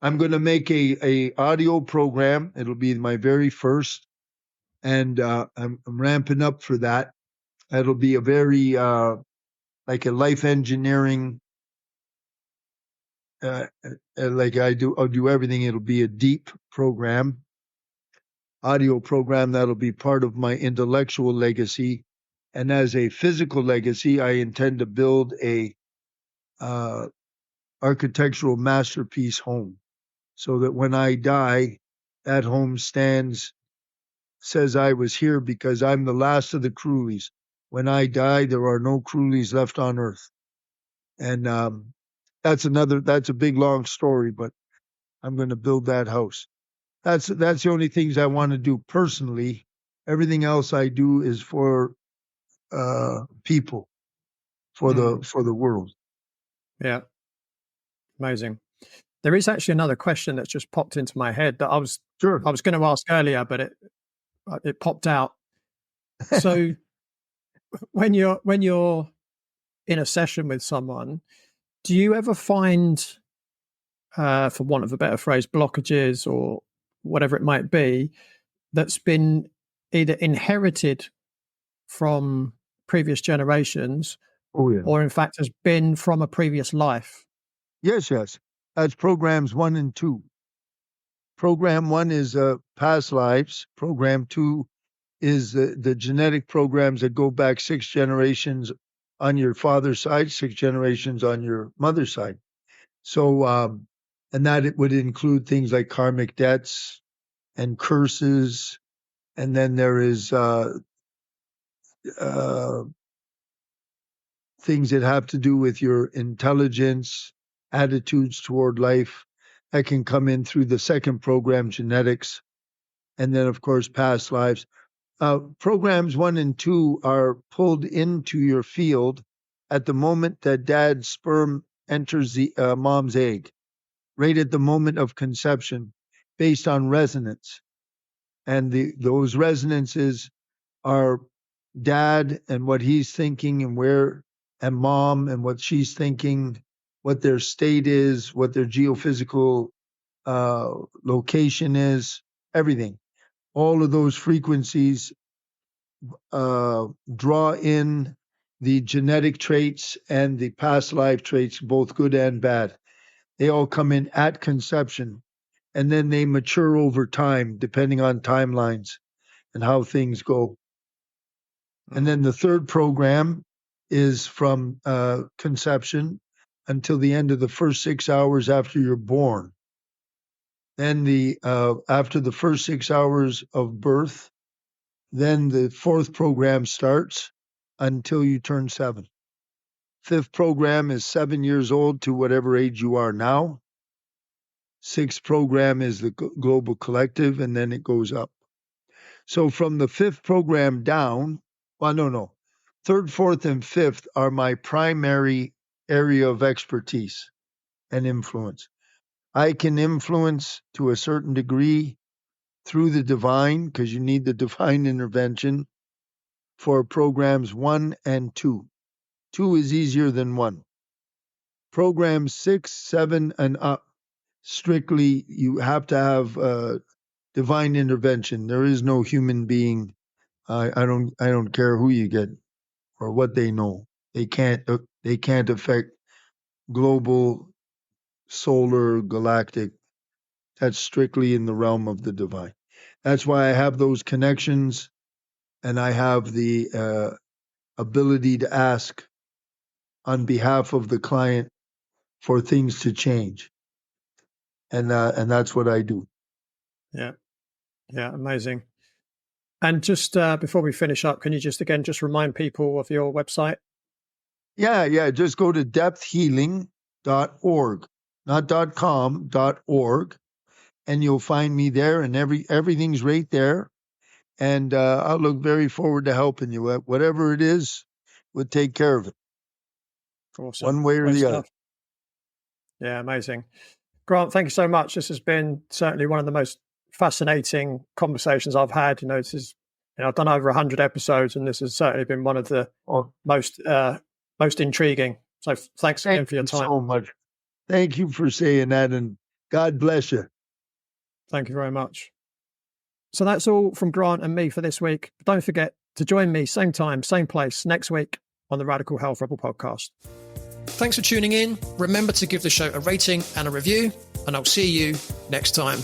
I'm going to make a audio program. It'll be my very first, and I'm ramping up for that. It'll be a very like a life engineering. Like I'll do everything. It'll be a deep program, audio program that'll be part of my intellectual legacy, and as a physical legacy, I intend to build a architectural masterpiece home, so that when I die, that home says I was here because I'm the last of the Kruhlys. When I die, there are no Kruhlys left on earth. And that's a big long story, but I'm going to build that house. That's the only things I want to do personally. Everything else I do is for people, for the world. Yeah. Amazing. There is actually another question that's just popped into my head that I was Sure. going to ask earlier, but it popped out. So when you're in a session with someone, do you ever find, for want of a better phrase, blockages or whatever it might be, that's been either inherited from previous generations Oh, yeah. or in fact has been from a previous life? Yes. That's programs 1 and 2. Program 1 is past lives. Program 2 is the genetic programs that go back 6 generations on your father's side, 6 generations on your mother's side. So, and that it would include things like karmic debts and curses. And then there is things that have to do with your intelligence, attitudes toward life that can come in through the second program, genetics. And then, of course, past lives. Programs 1 and 2 are pulled into your field at the moment that dad's sperm enters the mom's egg, right at the moment of conception, based on resonance. And those resonances are dad and what he's thinking and mom and what she's thinking, what their state is, what their geophysical location is, everything. All of those frequencies draw in the genetic traits and the past life traits, both good and bad. They all come in at conception, and then they mature over time, depending on timelines and how things go. And then the third program is from conception until the end of the first 6 hours after you're born. Then after the first 6 hours of birth, then the fourth program starts until you turn 7. Fifth program is 7 years old to whatever age you are now. Sixth program is the global collective, and then it goes up. So from the fifth program down, well, no. Third, fourth, and fifth are my primary area of expertise and influence. I can influence to a certain degree through the divine, because you need the divine intervention for programs 1 and 2. 2 is easier than 1. Programs 6, 7, and up, strictly you have to have divine intervention. There is no human being. I don't care who you get or what they know. They can't affect global, solar, galactic. That's strictly in the realm of the divine. That's why I have those connections, and I have the ability to ask on behalf of the client for things to change, and that's what I do. Yeah, amazing. And just before we finish up, can you just remind people of your website? Yeah. Just go to depthhealing.org, not .com, .org, and you'll find me there, and everything's right there. And I'll look very forward to helping you. Whatever it is, we'll take care of it. Awesome. One way or Great the stuff. other. Yeah, amazing. Grant, thank you so much. This has been certainly one of the most fascinating conversations I've had. This is, I've done over 100 episodes, and this has certainly been one of the most intriguing. So thanks again for your time. Thank you so much. Thank you for saying that, and God bless you. Thank you very much. So that's all from Grant and me for this week. Don't forget to join me same time, same place next week on the Radical Health Rebel podcast. Thanks for tuning in. Remember to give the show a rating and a review, and I'll see you next time.